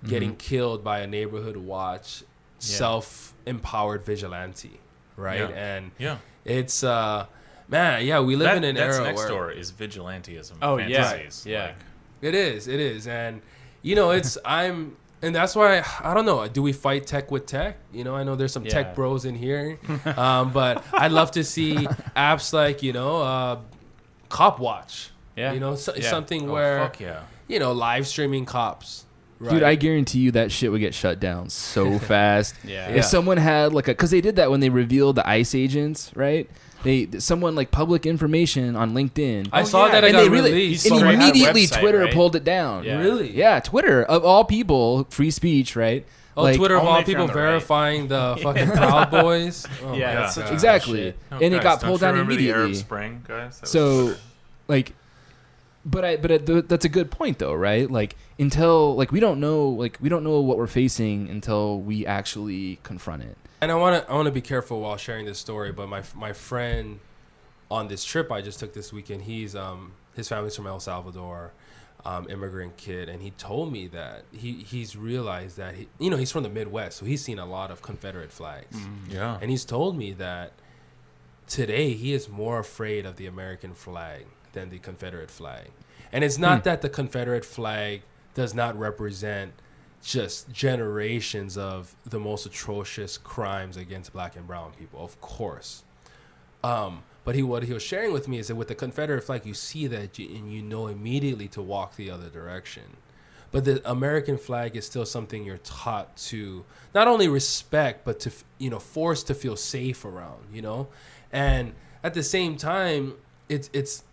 D: getting killed by a neighborhood watch, self-empowered vigilante, right? And it's we live in an era
B: next
D: where
B: door is vigilantism.
C: Oh
B: fantasies.
C: yeah.
D: It is, and and that's why I don't know. Do we fight tech with tech? I know there's some tech bros in here, but I'd love to see apps like Cop Watch.
C: Yeah,
D: something where live streaming cops. Right.
A: Dude, I guarantee you that shit would get shut down so fast. If someone had because they did that when they revealed the ICE agents, right? Someone like public information on LinkedIn.
D: I saw that it got released.
A: And immediately Twitter pulled it down.
C: Yeah.
D: Really?
A: Yeah, Twitter of all people, free speech, right?
D: Twitter of all people verifying the fucking Proud Boys. Oh,
C: that's such
A: exactly. And it got pulled down immediately.
B: The Arab Spring, guys?
A: So, that's a good point though, right? Like until we don't know what we're facing until we actually confront it.
D: And I want to be careful while sharing this story, but my friend on this trip I just took this weekend, he's his family's from El Salvador, immigrant kid, and he told me that he's realized that he's from the Midwest, so he's seen a lot of Confederate flags. And he's told me that today he is more afraid of the American flag than the Confederate flag. And it's not that the Confederate flag does not represent just generations of the most atrocious crimes against black and brown people, of course. But what he was sharing with me is that with the Confederate flag, you see that and you know immediately to walk the other direction. But the American flag is still something you're taught to not only respect, but to forced to feel safe around. And at the same time, it's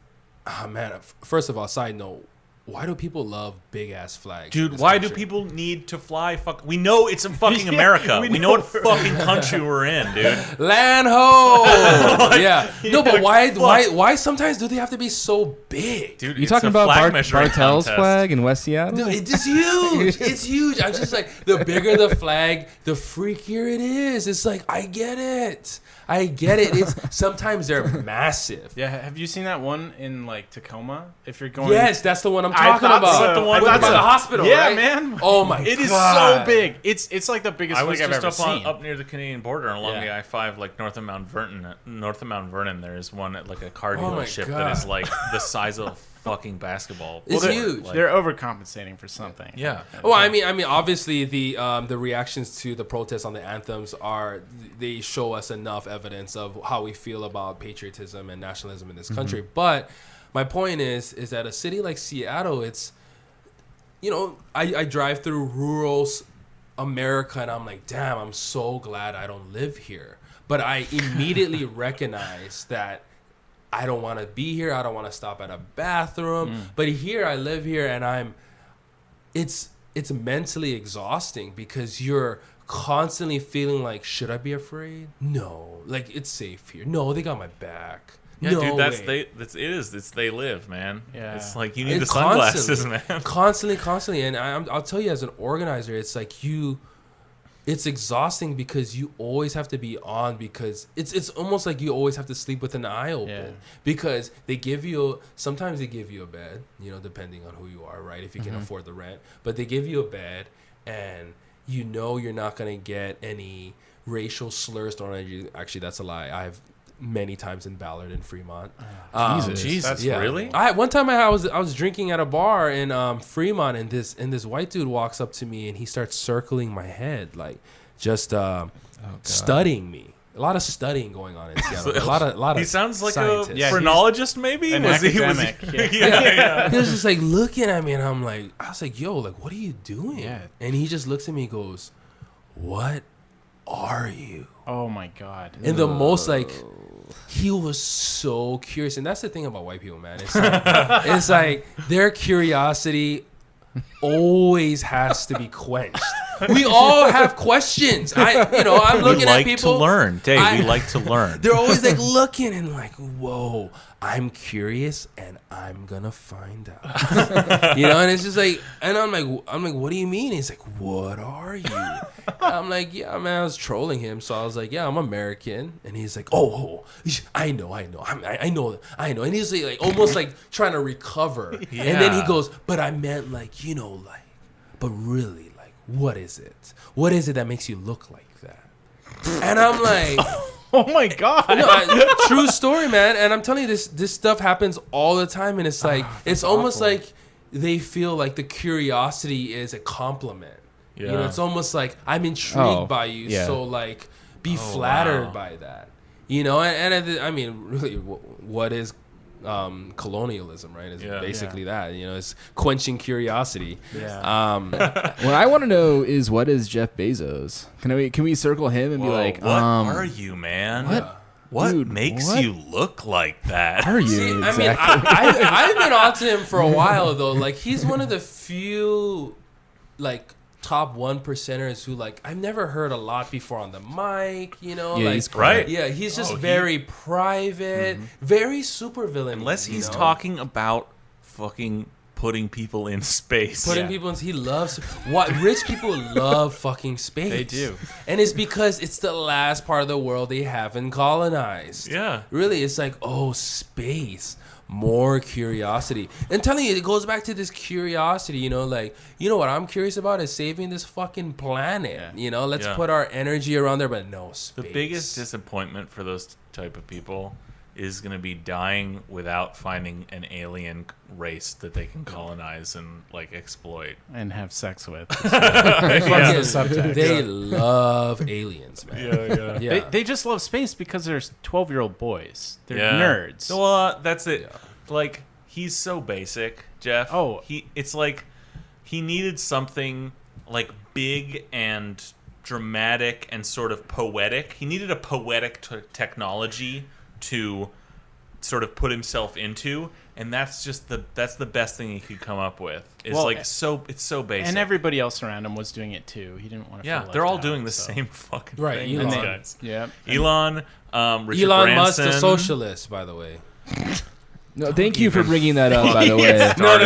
D: first of all, side note. Why do people love big ass flags?
B: Dude, why do people need to fly? We know it's in fucking America. we know what fucking country we're in, dude.
D: Land ho! Yeah. No, but why sometimes do they have to be so big?
A: Dude, you talking about Bartel's flag in West Seattle?
D: Dude, it's huge. It's huge. I'm just like, the bigger the flag, the freakier it is. It's like, I get it. It's sometimes they're massive.
C: Yeah, have you seen that one in Tacoma? If you're going,
D: yes, that's the one I'm talking about.
B: So. The one
D: about the hospital,
C: yeah,
D: right?
C: man.
D: Oh my god,
C: it is so big. It's like the biggest
B: I was
C: flick I've
B: just
C: ever seen.
B: up near the Canadian border along the I-5, like north of Mount Vernon. There is one at like a car dealership that is like the size of a fucking basketball.
D: It's huge.
C: Like, they're overcompensating for something.
B: Yeah.
D: Well, I mean, obviously the reactions to the protests on the anthems they show us enough evidence of how we feel about patriotism and nationalism in this country. But my point is that a city like Seattle, it's, you know, I drive through rural America and I'm like, damn, I'm so glad I don't live here. But I immediately recognize that I don't want to be here. I don't want to stop at a bathroom. But here, I live here, and it's mentally exhausting because you're constantly feeling like, should I be afraid? No. Like, it's safe here. No, they got my back.
B: Yeah,
D: no
B: dude,
D: way.
B: It's they live, man.
C: Yeah.
B: It's like you need the sunglasses, man.
D: Constantly. And I'll tell you, as an organizer, it's like it's exhausting because you always have to be on, because it's almost like you always have to sleep with an eye open, because sometimes they give you a bed, you know, depending on who you are, right? If you can afford the rent, but they give you a bed and you know you're not going to get any racial slurs thrown at you. Actually, that's a lie. I've many times in Ballard and Fremont.
B: Jesus,
D: yeah.
B: really?
D: One time I was drinking at a bar in Fremont, and this white dude walks up to me and he starts circling my head, like just studying me. A lot of studying going on in Seattle. A lot of.
B: He sounds like
D: scientists.
B: a phrenologist, maybe.
C: An
B: Was
C: academic.
D: He was just like looking at me, and I was like, yo, like, what are you doing?
C: Yeah.
D: And he just looks at me and goes, what are you?
C: Oh my god.
D: And the most, like, he was so curious. And that's the thing about white people, man. It's like their curiosity always has to be quenched. We all have questions. I'm looking at people.
B: We like to learn, Dave. We like to learn.
D: They're always like looking and like, whoa, I'm curious and I'm gonna find out. And it's just like, and I'm like, what do you mean? He's like, what are you? I'm like, yeah, man, I was trolling him. So I was like, yeah, I'm American. And he's like, oh, I know. I know. And he's like almost like trying to recover. Yeah. And then he goes, but I meant like, but really, like, what is it? What is it that makes you look like that? And I'm like,
C: oh my god.
D: No, true story, man. And I'm telling you, this stuff happens all the time. And it's like, it's almost like they feel like the curiosity is a compliment. Yeah. It's almost like I'm intrigued by you, so like be flattered by that. And I mean, really, what is colonialism, right? Is basically that. It's quenching curiosity.
C: Yeah.
A: What I want to know is, what is Jeff Bezos? Can we circle him and be like,
B: what are you, man? What makes you look like that?
A: Are you?
D: See,
A: exactly.
D: I mean, I've been on to him for a while though. Like, he's one of the few, like, top 1%ers who, like, I've never heard a lot before on the mic,
A: Yeah,
D: like,
A: he's quiet.
D: Yeah, he's just very private, very supervillain.
B: Unless he's talking about fucking putting people in space.
D: He loves rich people love fucking space.
C: They do.
D: And it's because it's the last part of the world they haven't colonized.
B: Yeah.
D: Really, it's like, oh, space. More curiosity. And telling you, it goes back to this curiosity, like, what I'm curious about is saving this fucking planet.
C: Yeah.
D: Let's put our energy around there, but no space.
B: The biggest disappointment for those type of people is going to be dying without finding an alien race that they can colonize and, like, exploit
C: and have sex with.
D: That's the subtext. They love aliens, man.
C: Yeah. They just love space because they're 12-year-old boys. They're nerds.
B: Well, that's it. Yeah. Like, he's so basic, Jeff.
C: Oh,
B: it's like he needed something like big and dramatic and sort of poetic. He needed a poetic technology to sort of put himself into, and that's the best thing he could come up with. It's so basic.
C: And everybody else around him was doing it too. He didn't want to.
B: Yeah, they're all doing the same fucking thing.
D: Elon.
B: Guys.
C: Yeah,
B: Elon, Richard
D: Elon
B: Branson.
D: Musk, the socialist, by the way.
A: No, thank you for bringing that up, by the way.
D: No.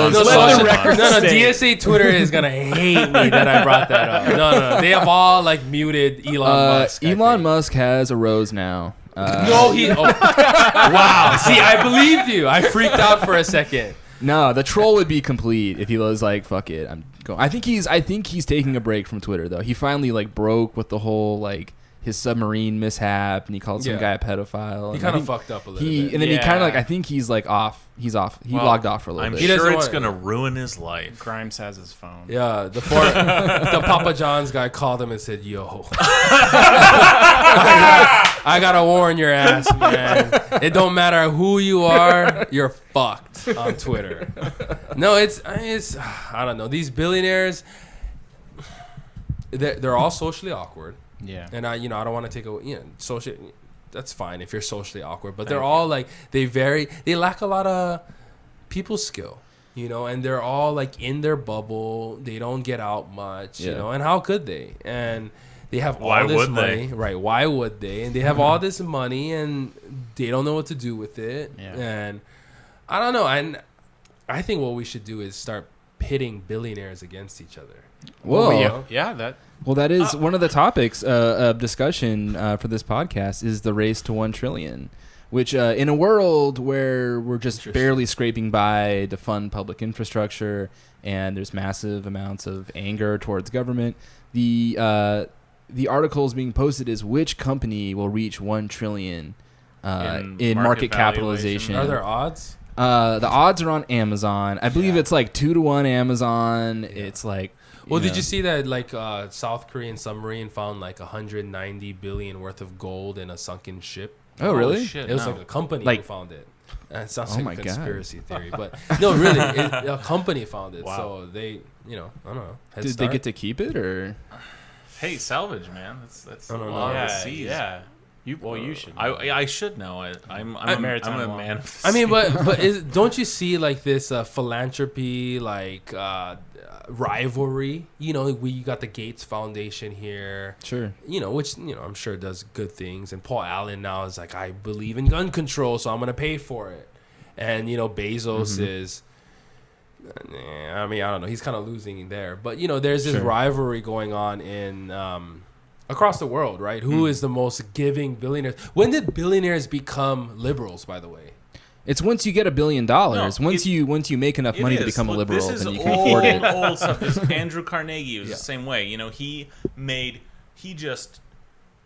A: Because
D: DSA Twitter is gonna hate me that I brought that up. No. They have all, like, muted Elon Musk.
A: Elon Musk has a rose now.
D: No, wow. See, I believed you. I freaked out for a second.
A: No, the troll would be complete if he was like, "Fuck it, I'm going." I think he's taking a break from Twitter though. He finally like broke with the whole like his submarine mishap, and he called some guy a pedophile.
D: He kind of fucked up a little bit.
A: And then he kind of like, I think he's like off. He's off. He logged off for a little bit.
B: I'm sure it's going to ruin his life.
C: Grimes has his phone.
D: Yeah, the Papa John's guy called him and said, "Yo, I gotta warn your ass, man. It don't matter who you are, you're fucked on Twitter." No, it's I don't know. These billionaires, they're all socially awkward.
C: Yeah,
D: and I don't want to take away, social. That's fine if you're socially awkward, but they're all like they lack a lot of people skill, and they're all like in their bubble. They don't get out much, and how could they? And they have all this money, right? Why would they? And they have all this money, and they don't know what to do with it. Yeah. And I don't know. And I think what we should do is start pitting billionaires against each other.
A: Whoa,
C: that
A: is one of the topics of discussion for this podcast is the race to 1 trillion, which in a world where we're just barely scraping by to fund public infrastructure and there's massive amounts of anger towards government, the articles being posted is which company will reach 1 trillion in market capitalization.
D: Are there odds?
A: The odds are on Amazon. I believe it's like 2-1 Amazon. Yeah. It's like.
D: Well, did you see that like South Korean submarine found like 190 billion worth of gold in a sunken ship?
A: Oh, really?
D: Shit, it was like a company who found it. It sounds like a conspiracy theory, but no, really, a company found it. Wow. So they, I don't know.
A: Did they get to keep it or?
B: Hey, salvage, man. That's
D: I don't know.
B: Of the seas.
C: Yeah. You should.
B: I should know. I'm a man of the
D: sea. I mean, but don't you see like this philanthropy, like rivalry? We got the Gates Foundation here.
A: Sure.
D: Which I'm sure does good things. And Paul Allen now is like, I believe in gun control, so I'm gonna pay for it. And Bezos is. I mean, I don't know. He's kind of losing there, but there's this rivalry going on in. Across the world, right? Who is the most giving billionaires? When did billionaires become liberals, by the way?
A: It's once you get $1 billion. Once you make enough money to become a liberal, then you can afford it.
B: Old stuff. Andrew Carnegie was the same way. He just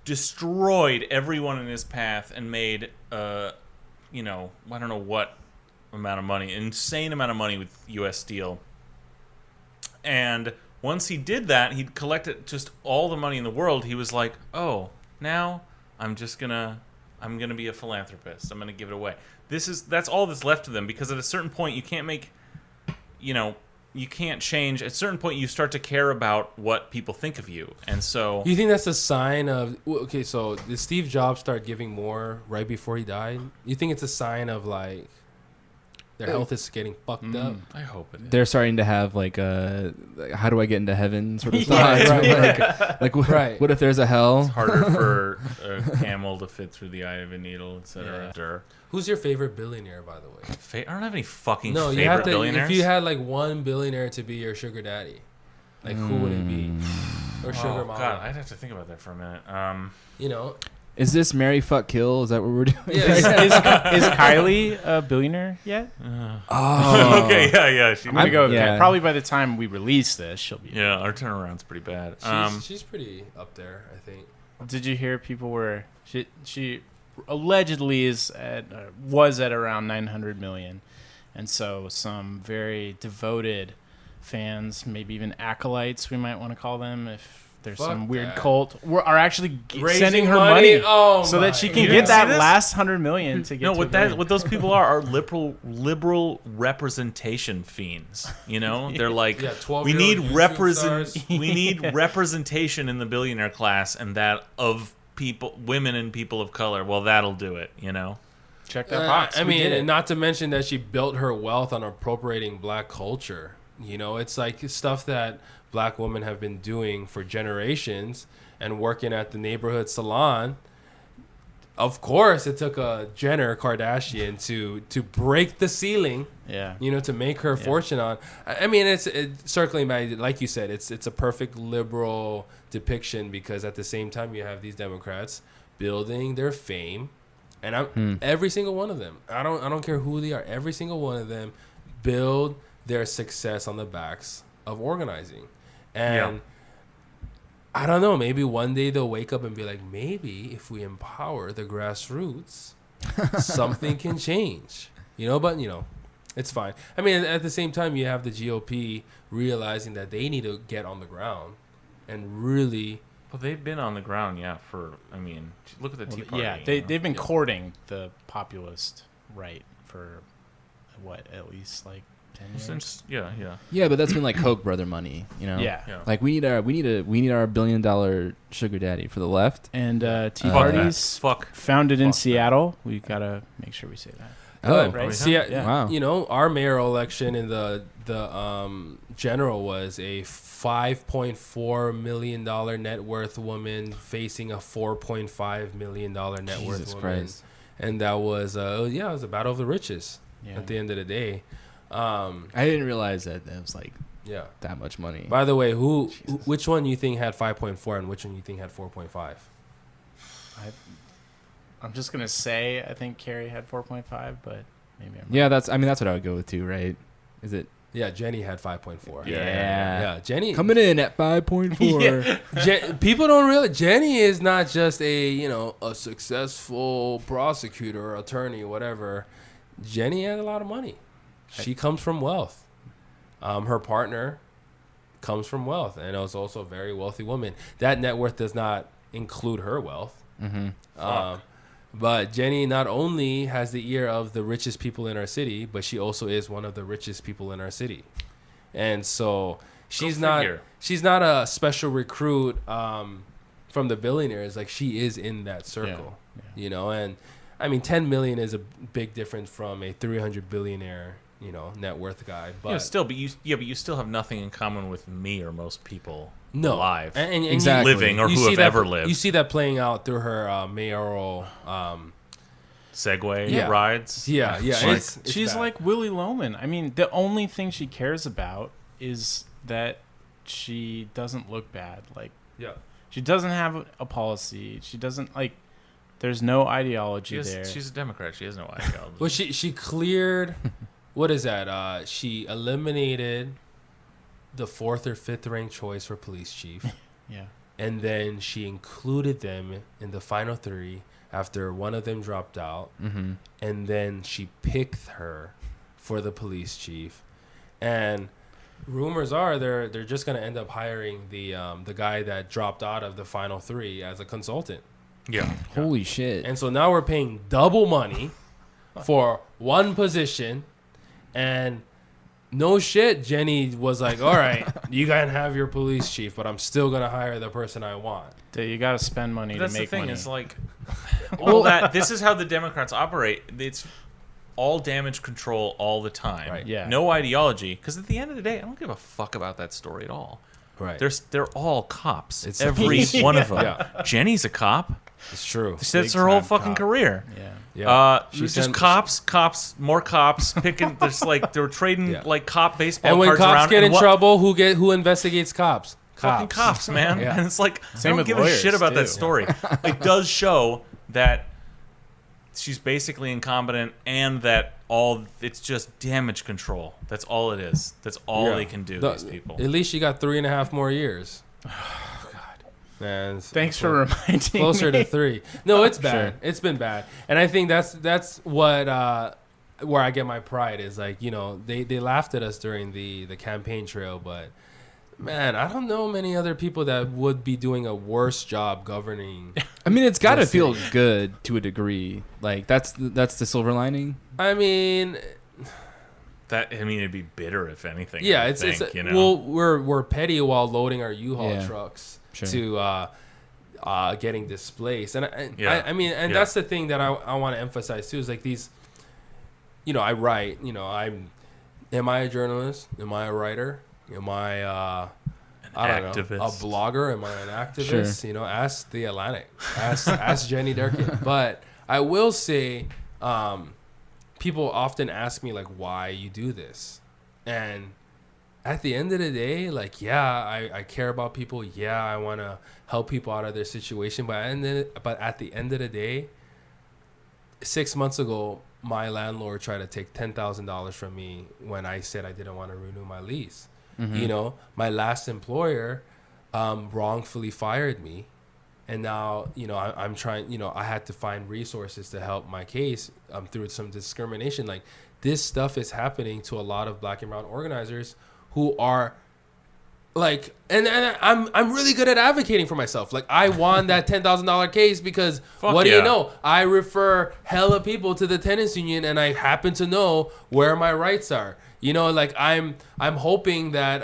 B: destroyed everyone in his path and made I don't know what amount of money, insane amount of money with U.S. Steel. And once he did that, he'd collected just all the money in the world. He was like, "Oh, now I'm gonna be a philanthropist. I'm gonna give it away." That's all that's left of them, because at a certain point you can't make, you can't change. At a certain point you start to care about what people think of you, and so.
D: You think that's a sign of so did Steve Jobs start giving more right before he died? You think it's a sign of like. Their health is getting fucked up.
B: I hope it is.
A: They're starting to have like a how do I get into heaven sort of thought. Right. What if there's a hell?
B: It's harder for a camel to fit through the eye of a needle, etc. Yeah.
D: Who's your favorite billionaire, by the way?
B: I don't have any fucking favorite billionaires.
D: If you had like one billionaire to be your sugar daddy, like who would it be? Or sugar mama?
B: God, I'd have to think about that for a minute.
A: Is this Marry, Fuck, Kill? Is that what we're doing?
C: Yeah. Is Kylie a billionaire yet?
B: Okay, yeah.
C: I'm gonna go. Yeah. Probably by the time we release this, she'll be.
B: Yeah, our turnaround's pretty bad.
D: She's pretty up there, I think.
C: Did you hear people were she allegedly was at around 900 million, and so some very devoted fans, maybe even acolytes, we might want to call them, if. There's some weird cult. Are actually sending her money so that she can get that last 100 million to get.
B: No, what those people are liberal representation fiends. They're like, we need representation in the billionaire class, and that of women and people of color. Well, that'll do it.
C: Check that box.
D: I mean, and not to mention that she built her wealth on appropriating black culture. It's like stuff that black women have been doing for generations and working at the neighborhood salon. Of course, it took a Jenner Kardashian to break the ceiling, to make her fortune on. I mean, it's circling back, like you said, it's a perfect liberal depiction, because at the same time you have these Democrats building their fame, and every single one of them, I don't care who they are, every single one of them build their success on the backs of organizing. And I don't know, maybe one day they'll wake up and be like, maybe if we empower the grassroots, something can change. But it's fine. I mean, at the same time, you have the GOP realizing that they need to get on the ground and really.
B: Well, they've been on the ground, look at the Tea Party.
C: Yeah, they've been courting the populist right for at least like 10 years.
B: Since
A: Yeah, but that's been like Koch brother money,
C: Yeah.
A: Like we need our $1 billion sugar daddy for the left.
C: And Tea Parties founded in Seattle. We gotta make sure we say that.
A: Oh,
C: right.
D: See,
A: wow.
D: Our mayoral election in the general was a $5.4 million net worth woman facing a $4.5 million net worth
A: Jesus
D: woman.
A: Christ.
D: And that was it was a battle of the riches at the end of the day.
A: I didn't realize that was like that much money.
D: By the way, which one you think had 5.4 and which one you think had 4.5?
C: I'm just gonna say I think Carrie had 4.5, but maybe I'm
A: yeah, that's what I would go with too, right? Is it?
D: Yeah, Jenny had 5.4.
A: Yeah,
D: Jenny
A: coming in at 5.4.
D: People don't realize Jenny is not just a successful prosecutor, attorney, whatever. Jenny had a lot of money. She comes from wealth. Her partner comes from wealth, and it was also a very wealthy woman. That net worth does not include her wealth.
A: Mm-hmm.
D: But Jenny not only has the ear of the richest people in our city, but she also is one of the richest people in our city. And so she's not a special recruit from the billionaires. Like, she is in that circle, and I mean, 10 million is a big difference from a 300 billionaire, net worth guy. But
B: but you still have nothing in common with me or most people alive,
D: and
A: exactly.
B: living, or who have ever lived.
D: You see that playing out through her mayoral
B: Segway rides.
D: Yeah.
C: She's
D: bad.
C: like Willie Loman. I mean, the only thing she cares about is that she doesn't look bad. Like, she doesn't have a policy. She doesn't There's no ideology there.
B: She's a Democrat. She has no ideology.
D: Well, she cleared. What is that? She eliminated the 4th or 5th ranked choice for police chief.
C: Yeah.
D: And then she included them in the final 3 after one of them dropped out.
A: Mm-hmm.
D: And then she picked her for the police chief. And rumors are they're just going to end up hiring the guy that dropped out of the final 3 as a consultant.
B: Yeah.
A: Holy shit.
D: And so now we're paying double money for one position. And no shit, Jenny was like, all right, you can have your police chief, but I'm still going to hire the person I want.
C: You got to spend money to make money.
B: That's the thing. It's like, all that. This is how the Democrats operate. It's all damage control all the time.
D: Right.
C: Yeah.
B: No ideology. Because at the end of the day, I don't give a fuck about that story at all.
D: Right.
B: They're all cops.
D: It's
B: every one of them.
D: Yeah.
B: Jenny's a cop.
D: It's true.
B: That's her whole fucking career.
C: Yeah.
D: Yeah.
B: She's just cops, more cops, picking. There's they were trading cop baseball
D: and when
B: cards
D: cops
B: around.
D: get in trouble, who investigates cops?
B: Fucking cops, man.
D: Yeah.
B: And it's I
C: Same
B: don't
C: with
B: give a shit
C: lawyers,
B: about
C: too.
B: that story. It does show that she's basically incompetent, and that it's just damage control. That's all it is. That's all they can do. These people.
D: At least she got 3.5 more years. Man,
C: Thanks for reminding
D: closer
C: me.
D: to 3. No, it's bad.
C: Sure.
D: It's been bad, and I think that's what where I get my pride is they laughed at us during the campaign trail, but man, I don't know many other people that would be doing a worse job governing.
A: I mean, it's got to feel good to a degree. Like that's the silver lining.
D: I mean,
B: it'd be bitter if anything.
D: yeah,
B: I
D: it's
B: think,
D: well, we're petty while loading our U-Haul trucks to getting displaced, and I mean, that's the thing that I want to emphasize too is these. I write. Am I a journalist? Am I a writer? Am I I don't
B: activist.
D: know, a blogger? Am I an activist? Sure. Ask the Atlantic. Ask Jenny Durkin. But I will say, people often ask me why you do this, and at the end of the day, I care about people. Yeah, I want to help people out of their situation. But at the end of the day, 6 months ago, my landlord tried to take $10,000 from me when I said I didn't want to renew my lease. You know, my last employer wrongfully fired me. And now, you know, I'm trying, you know, I had to find resources to help my case through some discrimination. Like, this stuff is happening to a lot of Black and brown organizers who are like, and I'm really good at advocating for myself. Like, I won that $10,000 case because what do you know? I refer hella people to the tenants union, and I happen to know where my rights are. You know, like, I'm hoping that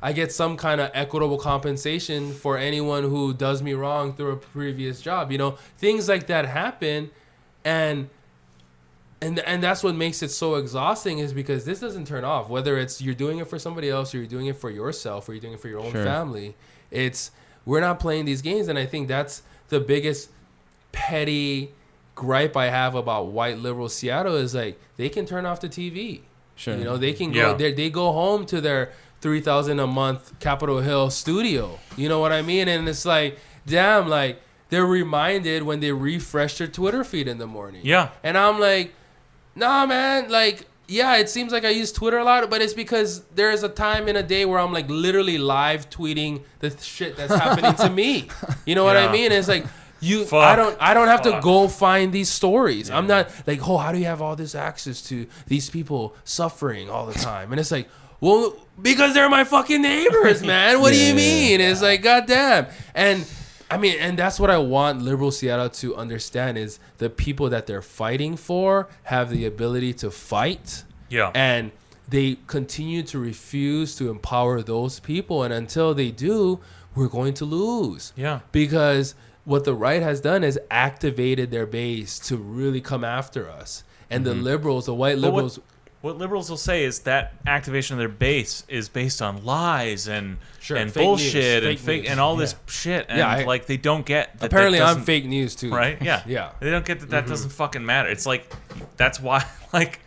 D: I get some kind of equitable compensation for anyone who does me wrong through a previous job. You know, things like that happen, and that's what makes it so exhausting, is because this doesn't turn off. Whether it's you're doing it for somebody else, or you're doing it for yourself, or you're doing it for your own family, we're not playing these games. And I think that's the biggest petty gripe I have about white liberal Seattle, is like, they can turn off the TV. Sure. You know, they can go they go home to their $3,000 a month Capitol Hill studio. You know what I mean? And it's like, damn, like, they're reminded when they refresh their Twitter feed in the morning. Yeah. And I'm like, nah, man, like, yeah, it seems like I use Twitter a lot, but it's because there's a time in a day where I'm like literally live tweeting the shit that's happening to me. You know what I mean? It's like, I don't have to go find these stories. I'm not like, oh, how do you have all this access to these people suffering all the time? And it's like, well, because they're my fucking neighbors, man. What do you mean? It's like, goddamn. And I mean, and that's what I want liberal Seattle to understand, is the people that they're fighting for have the ability to fight. Yeah. And they continue to refuse to empower those people. And until they do, we're going to lose. Yeah. Because what the right has done is activated their base to really come after us. And the liberals, the white liberals...
B: What liberals will say is that activation of their base is based on lies and
D: fake
B: bullshit
D: news,
B: and fake and all this shit. And like, they don't get that.
D: Apparently, I'm fake news too.
B: Right? Yeah.
D: Yeah.
B: They don't get that doesn't fucking matter. It's like, that's why, like,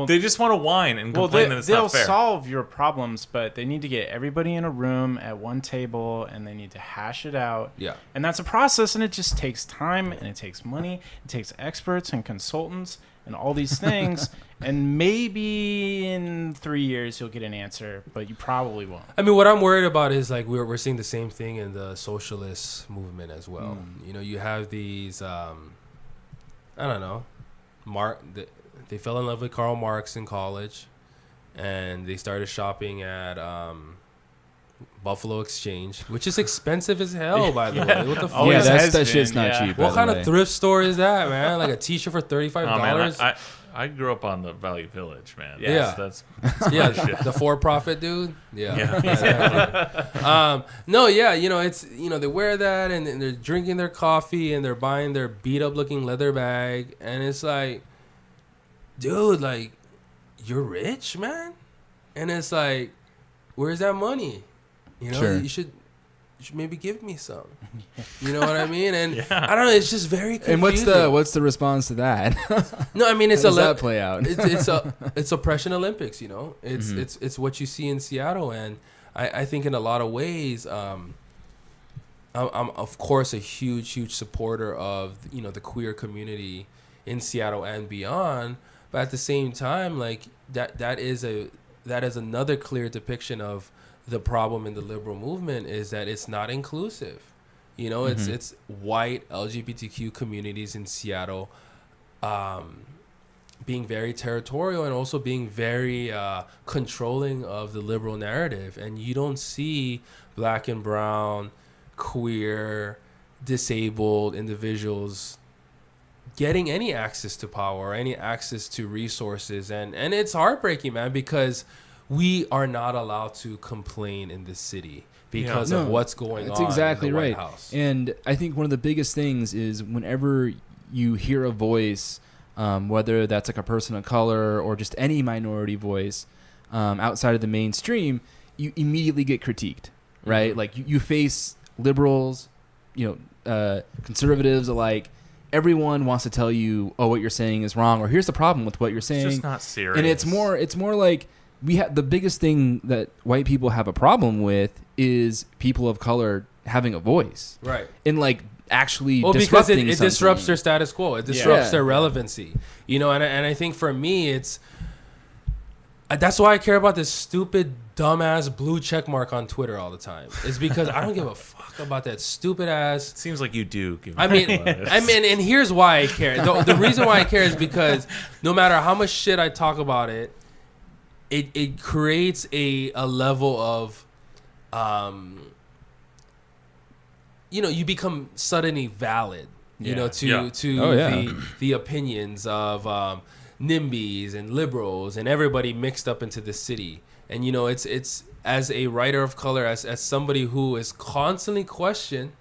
B: they just want to whine and complain that it's not fair.
C: They'll solve your problems, but they need to get everybody in a room at one table, and they need to hash it out. Yeah. And that's a process, and it just takes time, and it takes money. It takes experts and consultants and all these things. And maybe in 3 years you'll get an answer, but you probably won't.
D: I mean, what I'm worried about is, like, we're seeing the same thing in the socialist movement as well. You know, you have these, I don't know, they fell in love with Karl Marx in college, and they started shopping at Buffalo Exchange, which is expensive as hell, by the way. What the fuck?
A: Yeah, that shit's not cheap.
D: What kind of thrift store is that, man? Like a t-shirt for $35?
B: Oh, man, I grew up on the Value Village, man. That's
D: the for-profit dude. No, you know, it's, you know, they wear that, and they're drinking their coffee, and they're buying their beat-up-looking leather bag, and it's like, dude, like, you're rich, man, and it's like, where's that money? You know, you should maybe give me some. You know what I mean? And I don't know. It's just very confusing.
A: And what's the response to that?
D: No, I mean, it's
A: how does that play out?
D: it's Oppression Olympics. You know, it's what you see in Seattle, and I think in a lot of ways, I'm of course a huge supporter of, you know, the queer community in Seattle and beyond. But at the same time, like, that is another clear depiction of the problem in the liberal movement, is that it's not inclusive. You know, it's white LGBTQ communities in Seattle being very territorial, and also being very controlling of the liberal narrative. And you don't see Black and brown, queer, disabled individuals getting any access to power or any access to resources. And it's heartbreaking, man, because we are not allowed to complain in this city because of what's going on. That's
A: exactly
D: in the
A: right.
D: White House.
A: And I think one of the biggest things is whenever you hear a voice, whether that's like a person of color or just any minority voice outside of the mainstream, you immediately get critiqued, right? Like you face liberals, you know, conservatives alike. Everyone wants to tell you, oh, what you're saying is wrong, or here's the problem with what you're saying.
B: It's just not serious.
A: And it's more like, we have the biggest thing that white people have a problem with is people of color having a voice.
D: Right.
A: And like actually
D: because
A: disrupting
D: it disrupts their status quo. It disrupts their relevancy. You know, and I think for me, it's that's why I care about this stupid, dumbass blue check mark on Twitter all the time. Is because I don't give a fuck about that stupid ass.
B: It seems like you do.
D: I mean, and here's why I care. The reason why I care is because no matter how much shit I talk about it, it creates a level of, you know, you become suddenly valid. You know, to the opinions of NIMBYs and liberals and everybody mixed up into the city. And, you know, it's as a writer of color, as somebody who is constantly questioned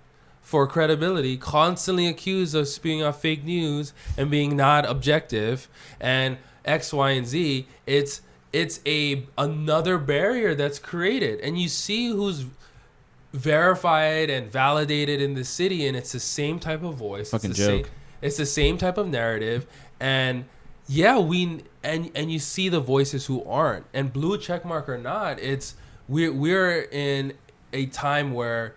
D: for credibility, constantly accused of spewing out fake news and being not objective and X, Y, and Z, it's another barrier that's created. And you see who's verified and validated in the city, and it's the same type of voice.
A: Fucking joke.
D: It's the same type of narrative. And yeah, and you see the voices who aren't, and blue checkmark or not, we're in a time where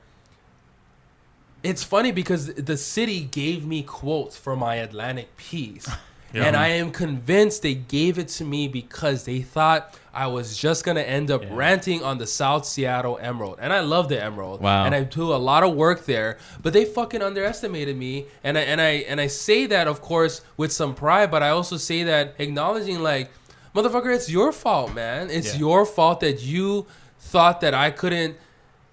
D: it's funny because the city gave me quotes for my Atlantic piece. And I am convinced they gave it to me because they thought I was just going to end up ranting on the South Seattle Emerald. And I love the Emerald.
A: Wow.
D: And I do a lot of work there. But they fucking underestimated me. And I say that, of course, with some pride. But I also say that acknowledging, like, motherfucker, it's your fault, man. It's your fault that you thought that I couldn't.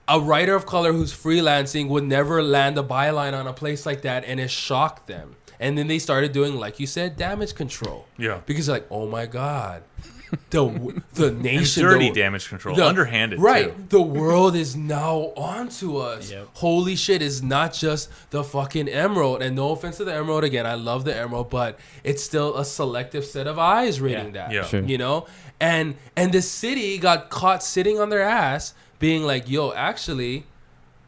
D: A writer of color who's freelancing would never land a byline on a place like that. And it shocked them. And then they started doing, like you said, damage control. Yeah. Because like, oh my God, the nation,
B: and dirty damage control, underhanded,
D: right?
B: Too.
D: The world is now onto us. Yep. Holy shit! It's not just the fucking Emerald. And no offense to the Emerald, again, I love the Emerald, but it's still a selective set of eyes reading that. Yeah. Sure. You know, and the city got caught sitting on their ass, being like, yo, actually,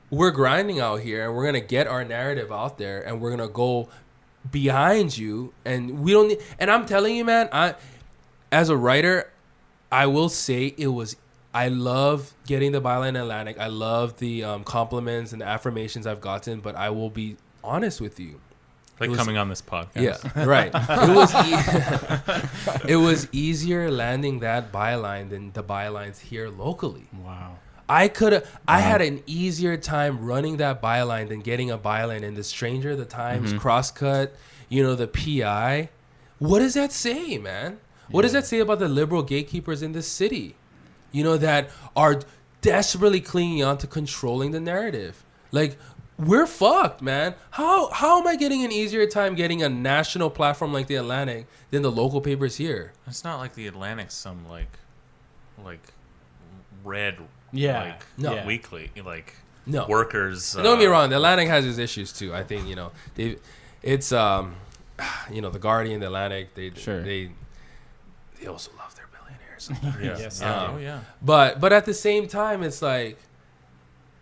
D: we're grinding out here, and we're gonna get our narrative out there, and we're gonna go behind you, and we don't need, and I'm telling you, man, as a writer, I will say I love getting the byline in Atlantic. I love the compliments and the affirmations I've gotten, but I will be honest with you.
B: Like coming on this podcast.
D: Yeah, right. It was easier landing that byline than the bylines here locally.
C: Wow.
D: I had an easier time running that byline than getting a byline in the Stranger, the Times, Crosscut, you know, the PI. What does that say, man? What does that say about the liberal gatekeepers in this city? You know, that are desperately clinging on to controlling the narrative. Like, we're fucked, man. How am I getting an easier time getting a national platform like the Atlantic than the local papers here?
B: It's not like the Atlantic's some like red. Weekly, workers.
D: Don't get me wrong, the Atlantic has its issues too. I think, you know, it's you know, the Guardian, the Atlantic, they also love their billionaires. But at the same time, it's like,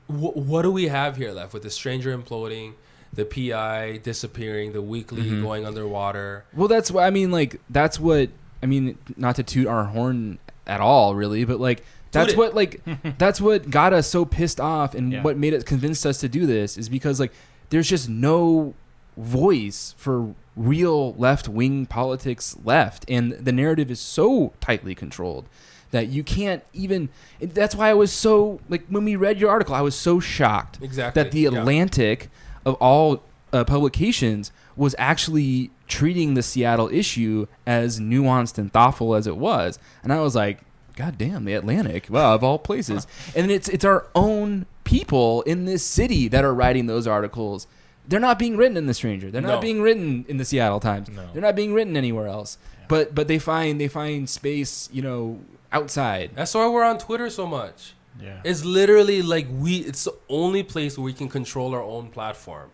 D: what do we have here left with the Stranger imploding, the PI disappearing, the Weekly going underwater?
A: Well, that's what I mean. Like, that's what I mean. Not to toot our horn at all, really, but like. That's what got us so pissed off, and what made it convinced us to do this is because like there's just no voice for real left-wing politics left, and the narrative is so tightly controlled that you can't even. That's why I was so like when we read your article, I was so shocked that the Atlantic of all publications was actually treating the Seattle issue as nuanced and thoughtful as it was, and I was like, God damn, the Atlantic. Wow, of all places. And it's our own people in this city that are writing those articles. They're not being written in The Stranger. They're not being written in the Seattle Times. No. They're not being written anywhere else. Yeah. But they find space, you know, outside.
D: That's why we're on Twitter so much.
C: Yeah.
D: It's literally like it's the only place where we can control our own platform.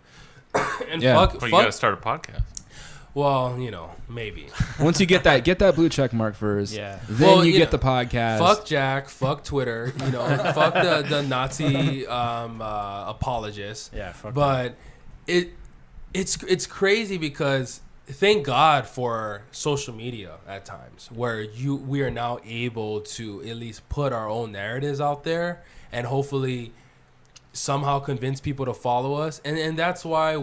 D: And
B: you gotta start a podcast.
D: Well, you know, maybe.
A: Once you get that blue check mark first, then you get the podcast.
D: Fuck Jack, fuck Twitter, you know, fuck the Nazi apologists.
C: Yeah, fuck
D: but it's crazy because thank God for social media at times where we are now able to at least put our own narratives out there and hopefully somehow convince people to follow us. And that's why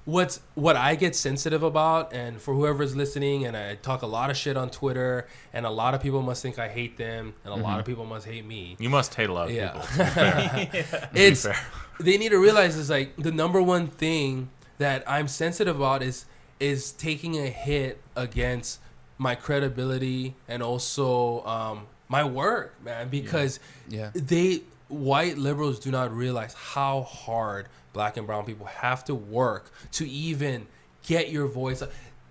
D: what I get sensitive about, and for whoever's listening, and I talk a lot of shit on Twitter, and a lot of people must think I hate them, and a lot of people must hate me.
B: You must hate a lot of people.
D: It's they need to realize is like the number one thing that I'm sensitive about is taking a hit against my credibility and also my work, man, because white liberals do not realize how hard Black and brown people have to work to even get your voice.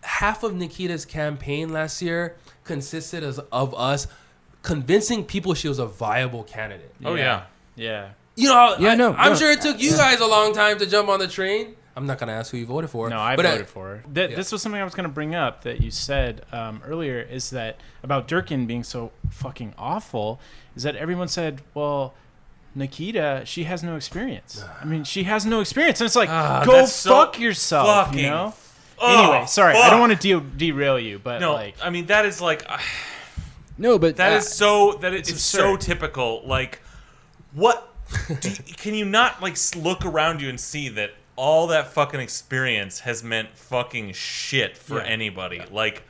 D: Half of Nikkita's campaign last year consisted of us convincing people she was a viable candidate.
B: Oh yeah.
D: You know, I'm sure it took you guys a long time to jump on the train. I'm not gonna ask who you voted for.
C: No, I voted for her. This was something I was gonna bring up that you said earlier, is that about Durkin being so fucking awful, is that everyone said, well, Nikkita, she has no experience. I mean, she has no experience. And it's like, go fuck yourself, you know? Anyway, sorry. I don't want to derail you, but
B: no,
C: like...
B: I mean, that is like...
A: no, but...
B: it's so typical. Like, what... can you not, like, look around you and see that all that fucking experience has meant fucking shit for anybody? Like...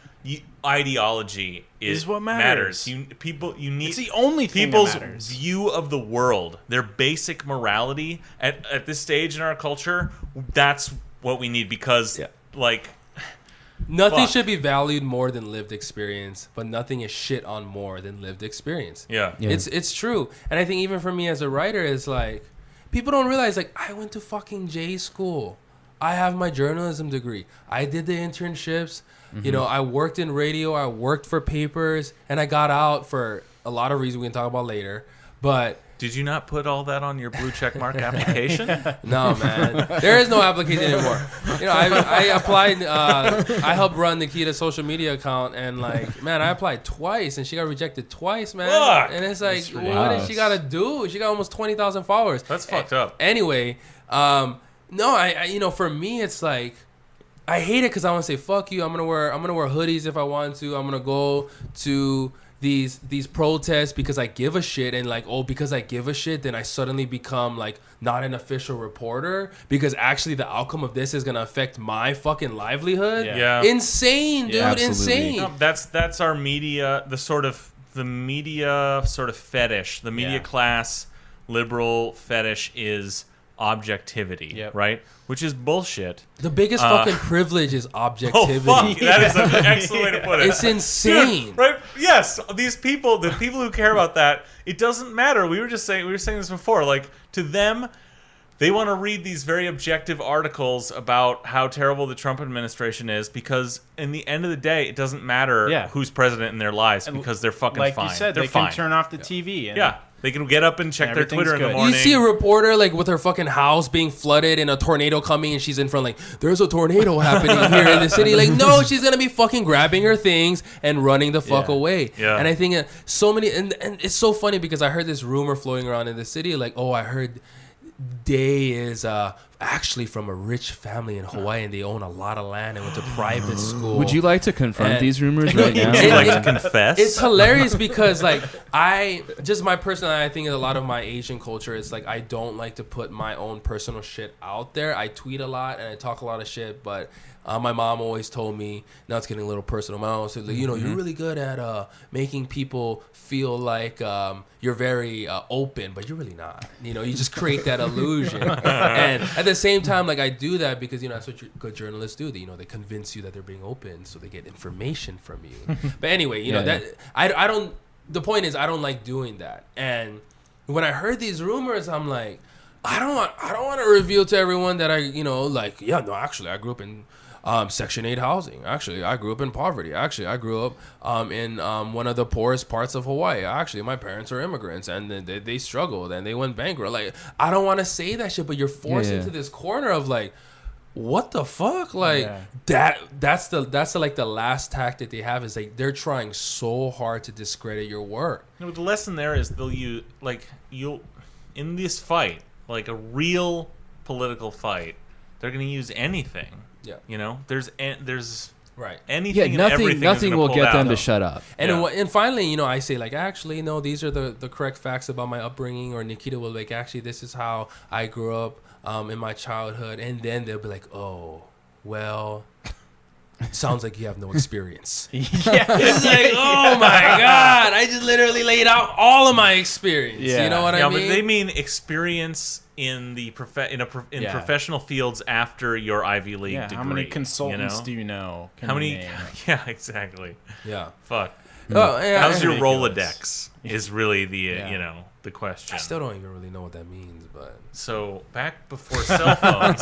B: ideology is what matters. You need
C: it's the only thing
B: people's
C: that matters.
B: View of the world, their basic morality at this stage in our culture. That's what we need, because like
D: nothing should be valued more than lived experience, but nothing is shit on more than lived experience. It's true. And I think even for me as a writer, is like people don't realize, like, I went to fucking J school. I have my journalism degree. I did the internships. You know, I worked in radio, I worked for papers, and I got out for a lot of reasons we can talk about later. But
B: did you not put all that on your blue check mark application?
D: No, man. There is no application anymore. You know, I applied, I helped run Nikkita's social media account, and like, man, I applied twice, and she got rejected twice, man.
B: Fuck.
D: And it's like, what did she got to do? She got almost 20,000 followers.
B: That's fucked up.
D: Anyway, no, I you know, for me, it's like, I hate it because I want to say fuck you. I'm gonna wear hoodies if I want to. I'm gonna go to these protests because I give a shit, and like, because I give a shit, then I suddenly become like not an official reporter, because actually the outcome of this is gonna affect my fucking livelihood. Insane, dude. Absolutely. Insane.
B: No, that's our media, the media sort of fetish, the media class liberal fetish is objectivity, right? Which is bullshit.
D: The biggest fucking privilege is objectivity.
B: Oh, fuck. That is an excellent way to put it.
D: It's insane.
B: Dude, right? Yes. These people, the people who care about that, it doesn't matter. We were saying this before. Like, to them, they want to read these very objective articles about how terrible the Trump administration is, because in the end of the day, it doesn't matter who's president in their lives, because they're fucking fine.
C: Like you said,
B: they're
C: they
B: fine.
C: can turn off the TV. And
B: they can get up and check their Twitter in the morning.
D: You see a reporter like with her fucking house being flooded and a tornado coming, and she's in front like, there's a tornado happening here in the city. Like, no, she's gonna be fucking grabbing her things and running the fuck away. And I think so many, and it's so funny because I heard this rumor floating around in the city, like, I heard Day is actually from a rich family in Hawaii, and they own a lot of land and went to private school.
A: Would you like to confront these rumors right now?
B: Would you like to confess?
D: It's hilarious because, like, my personality, I think a lot of my Asian culture is like, I don't like to put my own personal shit out there. I tweet a lot and I talk a lot of shit, but my mom always told me, now it's getting a little personal, my mom said, you know, you're really good at making people feel like you're very open, but you're really not. You know, you just create that illusion. And at the same time, like, I do that because, you know, that's what good journalists do. You know, they convince you that they're being open, so they get information from you. But anyway, you know, that I don't. The point is, I don't like doing that. And when I heard these rumors, I'm like, I don't want to reveal to everyone that I, you know, like, actually, I grew up in Section 8 housing. Actually, I grew up in poverty. Actually, I grew up in one of the poorest parts of Hawaii. Actually, my parents are immigrants, and they struggled, and they went bankrupt. Like, I don't want to say that shit, but you're forced into this corner of like, what the fuck? Like, that's the like the last tactic they have, is like, they're trying so hard to discredit your work.
B: You know, the lesson there is you'll in this fight, like a real political fight, they're going to use anything.
D: Yeah.
B: You know, there's
D: Right.
B: Anything,
A: Yeah,
B: and everything
A: nothing will get them to shut up.
D: And
B: Yeah.
D: and finally, you know, I say like, actually, no, these are the correct facts about my upbringing. Or Nikkita will like, actually, this is how I grew up in my childhood. And then they'll be like, oh, well, sounds like you have no experience.
C: Yeah.
D: It's like, oh my God, I just literally laid out all of my experience.
C: Yeah.
D: You know what I mean?
B: But they mean experience in the professional fields after your Ivy League degree.
C: How many consultants do you know?
B: How many? Yeah, exactly.
D: Yeah.
B: Fuck.
D: Oh, yeah,
B: How's your
C: ridiculous.
B: Rolodex? Is really the the question.
D: I still don't even really know what that means, but
B: So back before cell phones.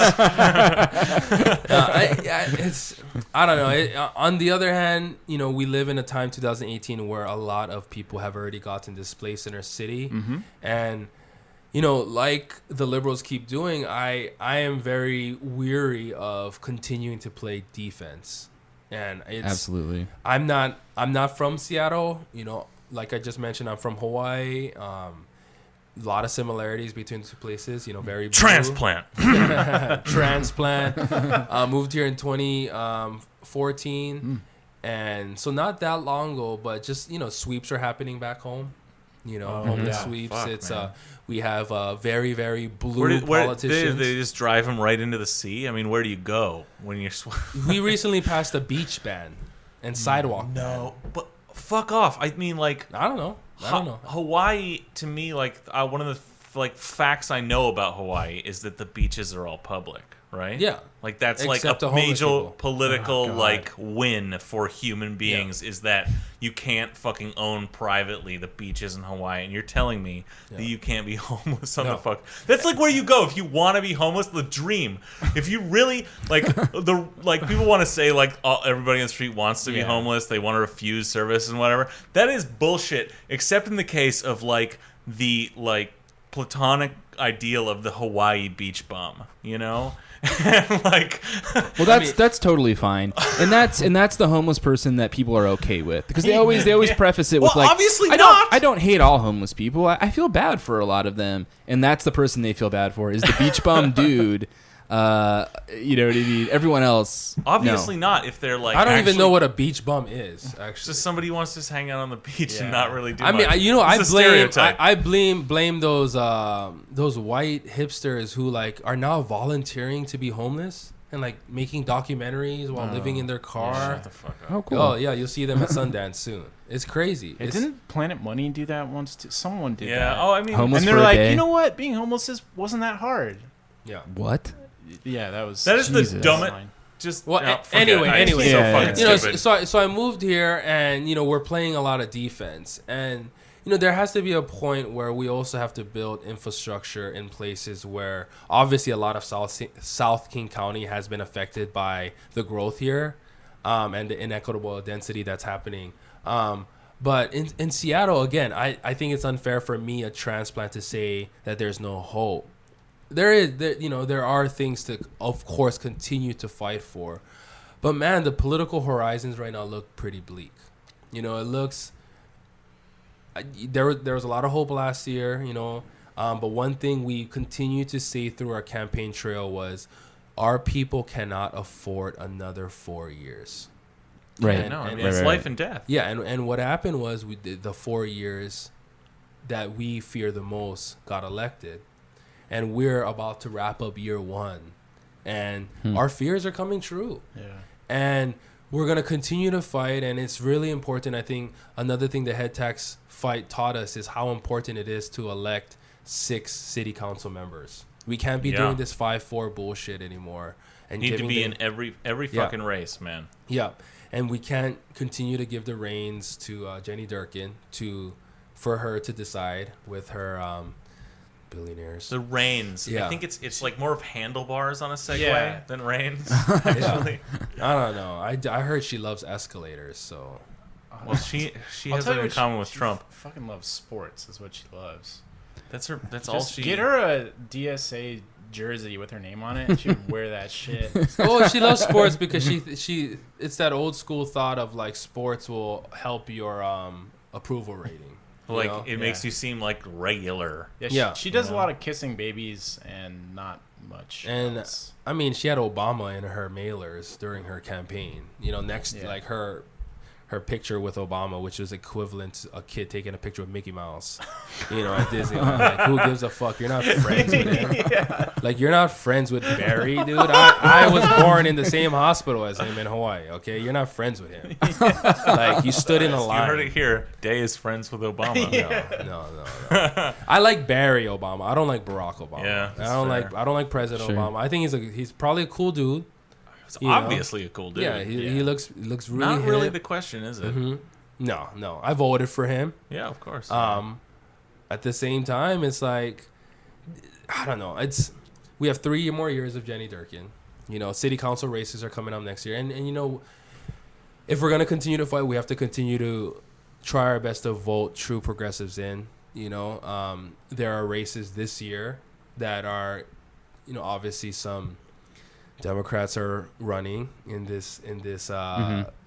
D: I don't know. On the other hand, you know, we live in a time, 2018, where a lot of people have already gotten displaced in our city, and you know, like the liberals keep doing, I am very weary of continuing to play defense, and it's
A: Absolutely.
D: I'm not from Seattle. You know, like I just mentioned, I'm from Hawaii. A lot of similarities between the two places. You know, very blue.
B: Transplant.
D: Transplant. Moved here in 2014, and so not that long ago. But just, you know, sweeps are happening back home. You know, homeless sweeps.
B: Fuck,
D: It's
B: man.
D: we have very, very blue
B: Where
D: politicians.
B: they just drive them right into the sea? I mean, where do you go when you're?
D: We recently passed a beach ban and sidewalk.
B: No, but fuck off. I mean, like,
D: I don't know.
B: Hawaii, to me, like one of the facts I know about Hawaii is that the beaches are all public, right?
D: Yeah.
B: Like that's
D: Except
B: like
D: the
B: a
D: homeless
B: major
D: people.
B: political like win for human beings is that you can't fucking own privately the beaches in Hawaii, and you're telling me that you can't be homeless on the fuck. That's like where you go if you want to be homeless. The dream. If you really like people want to say like everybody on the street wants to be homeless, they want to refuse service and whatever. That is bullshit. Except in the case of like the platonic ideal of the Hawaii beach bum, you know. And like,
A: well, that's totally fine, and that's the homeless person that people are okay with, because they always preface it with like,
B: obviously
A: I don't hate all homeless people. I feel bad for a lot of them, and that's the person they feel bad for is the beach bum dude. You know what I mean? Everyone else,
B: obviously not. If they're like,
D: I don't even know what a beach bum is. Actually,
B: it's just somebody who wants to just hang out on the beach and not really do.
D: I mean,
B: much.
D: you know,
B: It's a stereotype.
D: I blame those white hipsters who like are now volunteering to be homeless and like making documentaries while living in their car.
B: Shut the fuck up.
A: Oh, cool.
D: Oh yeah, you'll see them at Sundance soon. It's crazy.
C: Didn't Planet Money do that once? Someone did that.
B: Yeah. Oh, I mean,
A: Homeless
C: and
A: for
C: they're
A: a
C: like,
A: day?
C: you know what? Being homeless wasn't that hard.
D: Yeah.
A: What?
C: Yeah, that is
A: Jesus.
B: the dumbest. Just
D: Well,
B: no, forget
D: anyway,
B: it. It's
A: Yeah,
B: so
A: yeah,
B: fucking
D: you know,
B: stupid.
D: so I moved here, and you know, we're playing a lot of defense, and you know, there has to be a point where we also have to build infrastructure in places where obviously a lot of South King County has been affected by the growth here, and the inequitable density that's happening. But in Seattle, again, I think it's unfair for me, a transplant, to say that there's no hope. There are things to, of course, continue to fight for, but man, the political horizons right now look pretty bleak. You know, it looks. There was a lot of hope last year, you know, but one thing we continue to say through our campaign trail was, our people cannot afford another 4 years.
A: Right.
B: No, I mean,
A: right,
B: it's
A: right.
B: life and death.
D: Yeah, and what happened was we did the 4 years that we fear the most got elected. And we're about to wrap up year one. And our fears are coming true.
C: Yeah.
D: And we're going to continue to fight. And it's really important. I think another thing the head tax fight taught us is how important it is to elect 6 city council members. We can't be doing this 5-4 bullshit anymore. And
B: Need to be in every fucking race, man.
D: Yeah. And we can't continue to give the reins to Jenny Durkin for her to decide with her billionaires.
B: The reins.
D: Yeah.
B: I think it's like more of handlebars on a Segway than reins.
D: Yeah.
B: Actually.
D: I don't know. I heard she loves escalators, so.
B: Well, she
C: I'll
B: has
C: tell
B: that
C: you
B: in
C: what,
B: common with
C: she
B: Trump.
C: Fucking loves sports. Is what she loves.
B: That's all
C: Just
B: she.
C: get her a DSA jersey with her name on it, and she would wear that shit.
D: Oh, she loves sports because she it's that old school thought of like sports will help your approval rating.
B: Like it makes you seem like regular.
C: Yeah,
D: Yeah.
C: she does a lot of kissing babies and not much.
D: And
C: else.
D: I mean, she had Obama in her mailers during her campaign. Like her picture with Obama, which was equivalent to a kid taking a picture with Mickey Mouse, at Disneyland. Like, who gives a fuck? You're not friends with him. Like, you're not friends with Barry, dude. I was born in the same hospital as him in Hawaii, okay? You're not friends with him. Like, you stood in a line.
B: You heard it here. Day is friends with Obama.
D: No. I like Barry Obama. I don't like Barack Obama.
B: Yeah,
D: I don't like President Obama. I think he's probably a cool dude.
B: It's obviously a cool dude.
D: Yeah, he looks really
B: not really
D: hip.
B: the question, is it?
D: Mm-hmm. No. I voted for him.
B: Yeah, of course.
D: At the same time, it's like, I don't know. We have 3 more years of Jenny Durkin. City council races are coming up next year, and if we're gonna continue to fight, we have to continue to try our best to vote true progressives in. There are races this year that are, obviously some Democrats are running in this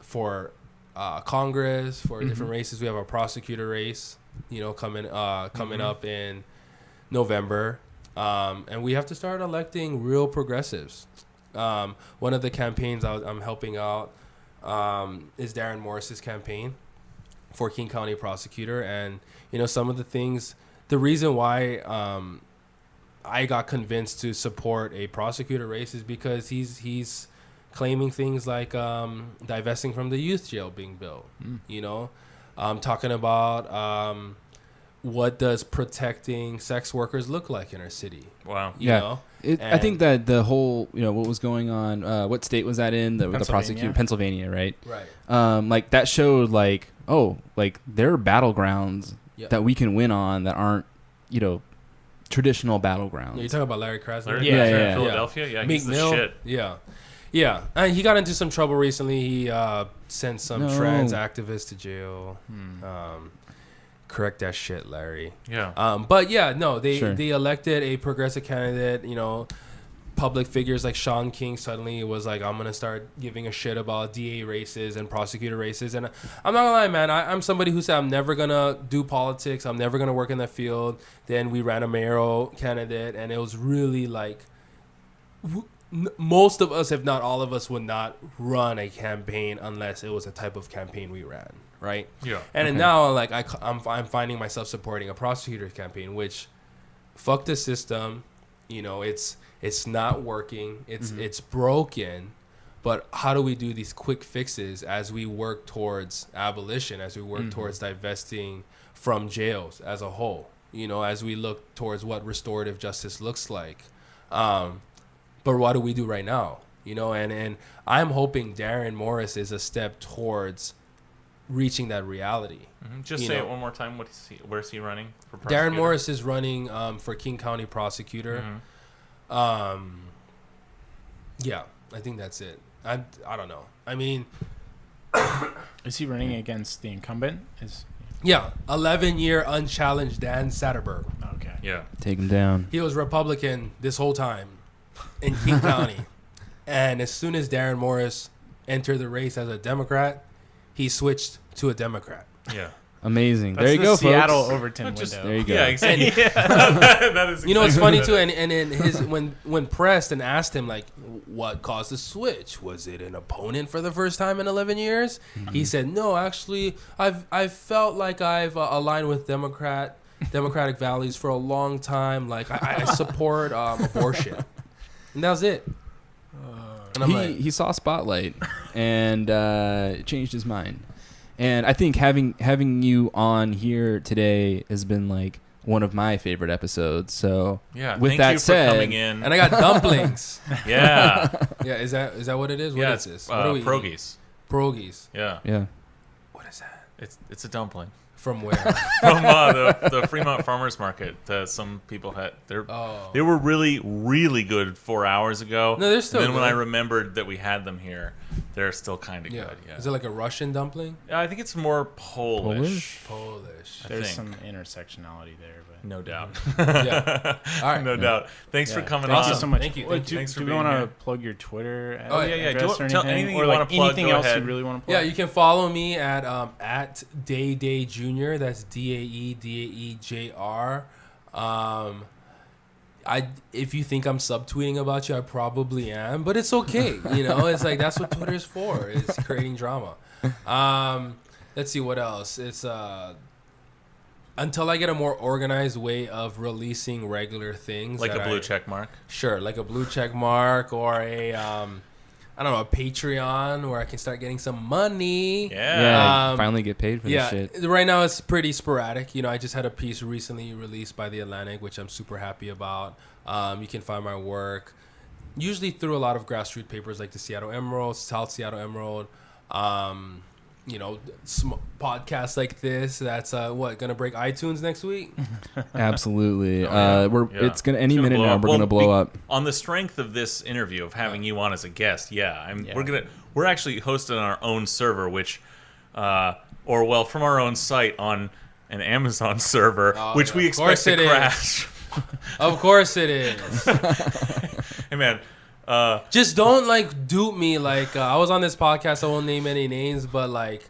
D: for Congress, for different races. We have a prosecutor race, coming up in November, and we have to start electing real progressives. One of the campaigns I'm helping out is Darren Morris's campaign for King County prosecutor, and some of the things. The reason why I got convinced to support a prosecutor race is because he's claiming things like divesting from the youth jail being built. Talking about what does protecting sex workers look like in our city.
B: Wow.
A: I think that the whole what was going on. What state was that in? The prosecutor, Pennsylvania, right?
D: Right.
A: Like that showed like there are battlegrounds that we can win on that aren't traditional battlegrounds.
D: You're talking about Larry Krasner?
A: Yeah.
B: Philadelphia? Yeah, he's the shit.
D: Yeah. And he got into some trouble recently. He sent some trans activists to jail. Correct that shit, Larry.
B: Yeah.
D: But they elected a progressive candidate, public figures like Sean King suddenly was like, I'm going to start giving a shit about DA races and prosecutor races. And I'm not going to lie, man. I'm somebody who said I'm never going to do politics. I'm never going to work in that field. Then we ran a mayoral candidate, and it was really like most of us, if not all of us, would not run a campaign unless it was a type of campaign we ran, right?
B: Yeah.
D: And now, like, I'm finding myself supporting a prosecutor's campaign, which fuck the system. It's not working. It's broken. But how do we do these quick fixes as we work towards abolition, as we work towards divesting from jails as a whole? As we look towards what restorative justice looks like. But what do we do right now? And I'm hoping Darren Morris is a step towards reaching that reality.
B: Just say it one more time. Where's he running for prosecutor?
D: Darren Morris is running for King County prosecutor. Yeah, I think that's it. I don't know. I mean,
C: is he running against the incumbent?
D: 11-year unchallenged Dan Satterberg.
C: Okay.
B: Yeah.
A: Take him down.
D: He was Republican this whole time in King County. And as soon as Darren Morris entered the race as a Democrat, he switched to a Democrat.
B: Yeah.
A: Amazing.
C: That's
A: there you
C: the
A: go,
C: Seattle
A: folks.
C: Overton window.
A: There you go.
B: Yeah, exactly. That is exactly
D: it's funny too, and in his when pressed and asked him like what caused the switch, was it an opponent for the first time in 11 years? He said, no, actually, I've felt like I've aligned with democratic values for a long time. Like I support abortion, and that was it. And
A: He saw Spotlight and changed his mind. And I think having you on here today has been like one of my favorite episodes. So with that said,
B: for coming in.
D: And I got dumplings.
B: Yeah.
D: Yeah, is that what it is? What is this? What
B: Pierogies.
D: Pierogies.
B: Yeah.
D: What is that?
B: It's a dumpling.
D: From where?
B: From the Fremont Farmers Market that some people had. They were really, really good 4 hours ago.
D: No, they're still
B: And then when
D: good.
B: I remembered that we had them here, they're still kind of good. Yeah.
D: Is it like a Russian dumpling?
B: I think it's more Polish.
C: There's some intersectionality there, but
B: no doubt.
D: Yeah. All right.
B: No doubt. Thanks for coming
C: Thank
B: on.
C: you so much.
D: Thank you.
B: Thanks for
C: do we
B: being
C: want
B: here.
C: to plug your Twitter?
B: Yeah.
C: Address or
B: Tell
C: anything,
B: anything
C: or
B: you
C: like
B: want to plug.
C: anything
B: Go
C: else
B: ahead.
C: you really want to plug?
D: Yeah, you can follow me at Day Jr. That's DAEDAEJR. if you think I'm subtweeting about you, I probably am, but it's okay. You know, it's like that's what Twitter's for. It's creating drama. Let's see what else. It's until I get a more organized way of releasing regular things,
B: like a blue check mark.
D: Sure, like a blue check mark or a I don't know, a Patreon where I can start getting some money.
A: Yeah, finally get paid for this shit.
D: Right now it's pretty sporadic. You know, I just had a piece recently released by The Atlantic, which I'm super happy about. You can find my work usually through a lot of grassroots papers like the Seattle Emerald, South Seattle Emerald. You know, podcasts like this. That's gonna break iTunes next week.
A: Absolutely. It's gonna any minute now. We're gonna blow up
B: on the strength of this interview of having you on as a guest. We're actually hosting our own server, which, from our own site on an Amazon server, which we expect to crash.
D: Of course it is.
B: Hey man.
D: Just don't like dupe me. Like I was on this podcast, I won't name any names, but like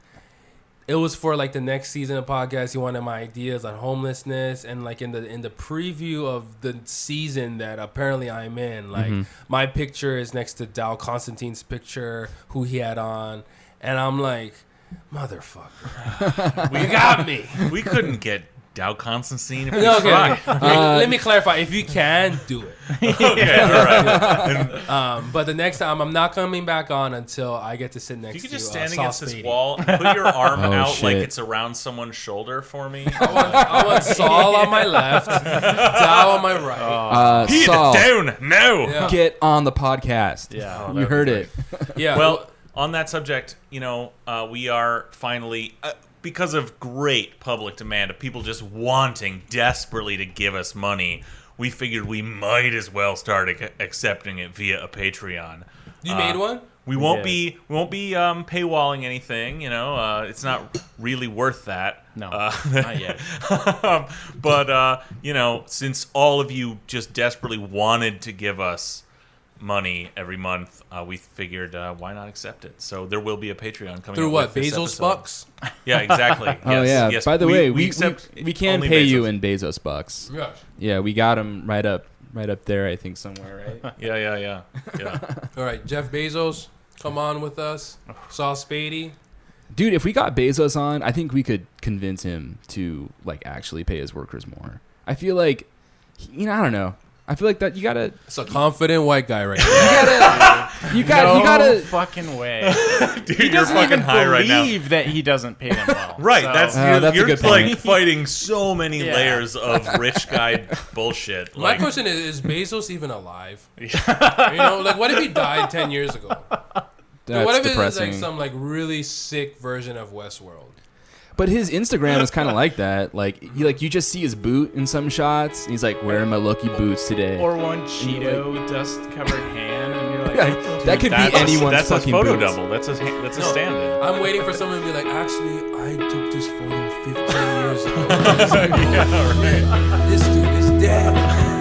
D: it was for like the next season of podcast. He wanted my ideas on homelessness, and like in the preview of the season that apparently I'm in, like my picture is next to Dow Constantine's picture, who he had on, and I'm like, motherfucker, we got me.
B: We couldn't get Dow Constantine if we tried.
D: Let me clarify. If you can, do it.
B: Okay, all right.
D: But the next time, I'm not coming back on until I get to sit next to you.
B: You could just stand against this wall and put your arm out like it's around someone's shoulder for me.
D: I want Saul on my left, Dow on my right.
B: Saul, down now.
A: Yeah. Get on the podcast.
C: Yeah,
A: you heard it.
D: Yeah.
B: Well, on that subject, you know, we are finally... because of great public demand of people just wanting desperately to give us money, we figured we might as well start accepting it via a Patreon.
D: You made one?
B: We won't be paywalling anything. You know, it's not really worth that.
C: No, not yet.
B: But you know, since all of you just desperately wanted to give us money every month, we figured why not accept it. So there will be a Patreon coming
D: through
B: what
D: Bezos bucks.
B: Yeah, exactly.
A: Yes. By the way, we can pay
B: Bezos.
A: you in Bezos bucks. Yeah, we got him right up there, I think, somewhere, right?
B: Yeah.
D: All right, Jeff Bezos, come on with us. Saul Spady.
A: Dude, if we got Bezos on, I think we could convince him to like actually pay his workers more. I feel like, I don't know. I feel like that you gotta.
D: It's a confident white guy right now.
A: You gotta.
C: No fucking way.
B: Dude,
C: he doesn't
B: you're fucking
C: even
B: high right now.
C: believe that he doesn't pay them well.
B: Right,
C: so.
B: you're
A: a good
B: like
A: point.
B: fighting so many layers of rich guy bullshit.
D: My question is Bezos even alive? You know, like what if he died 10 years ago?
A: That's
D: what if
A: depressing.
D: it was like some like really sick version of Westworld?
A: But his Instagram is kind of like that. Like you just see his boot in some shots. And he's like wearing my lucky boots today.
C: Or one Cheeto dust-covered hand, and you're like,
A: that could be anyone's
B: that's
A: fucking
B: a photo
A: boots.
B: double. That's a stand-in.
D: I'm waiting for someone to be like, actually, I took this photo 15 years ago.
B: Yeah, right.
D: This dude is dead.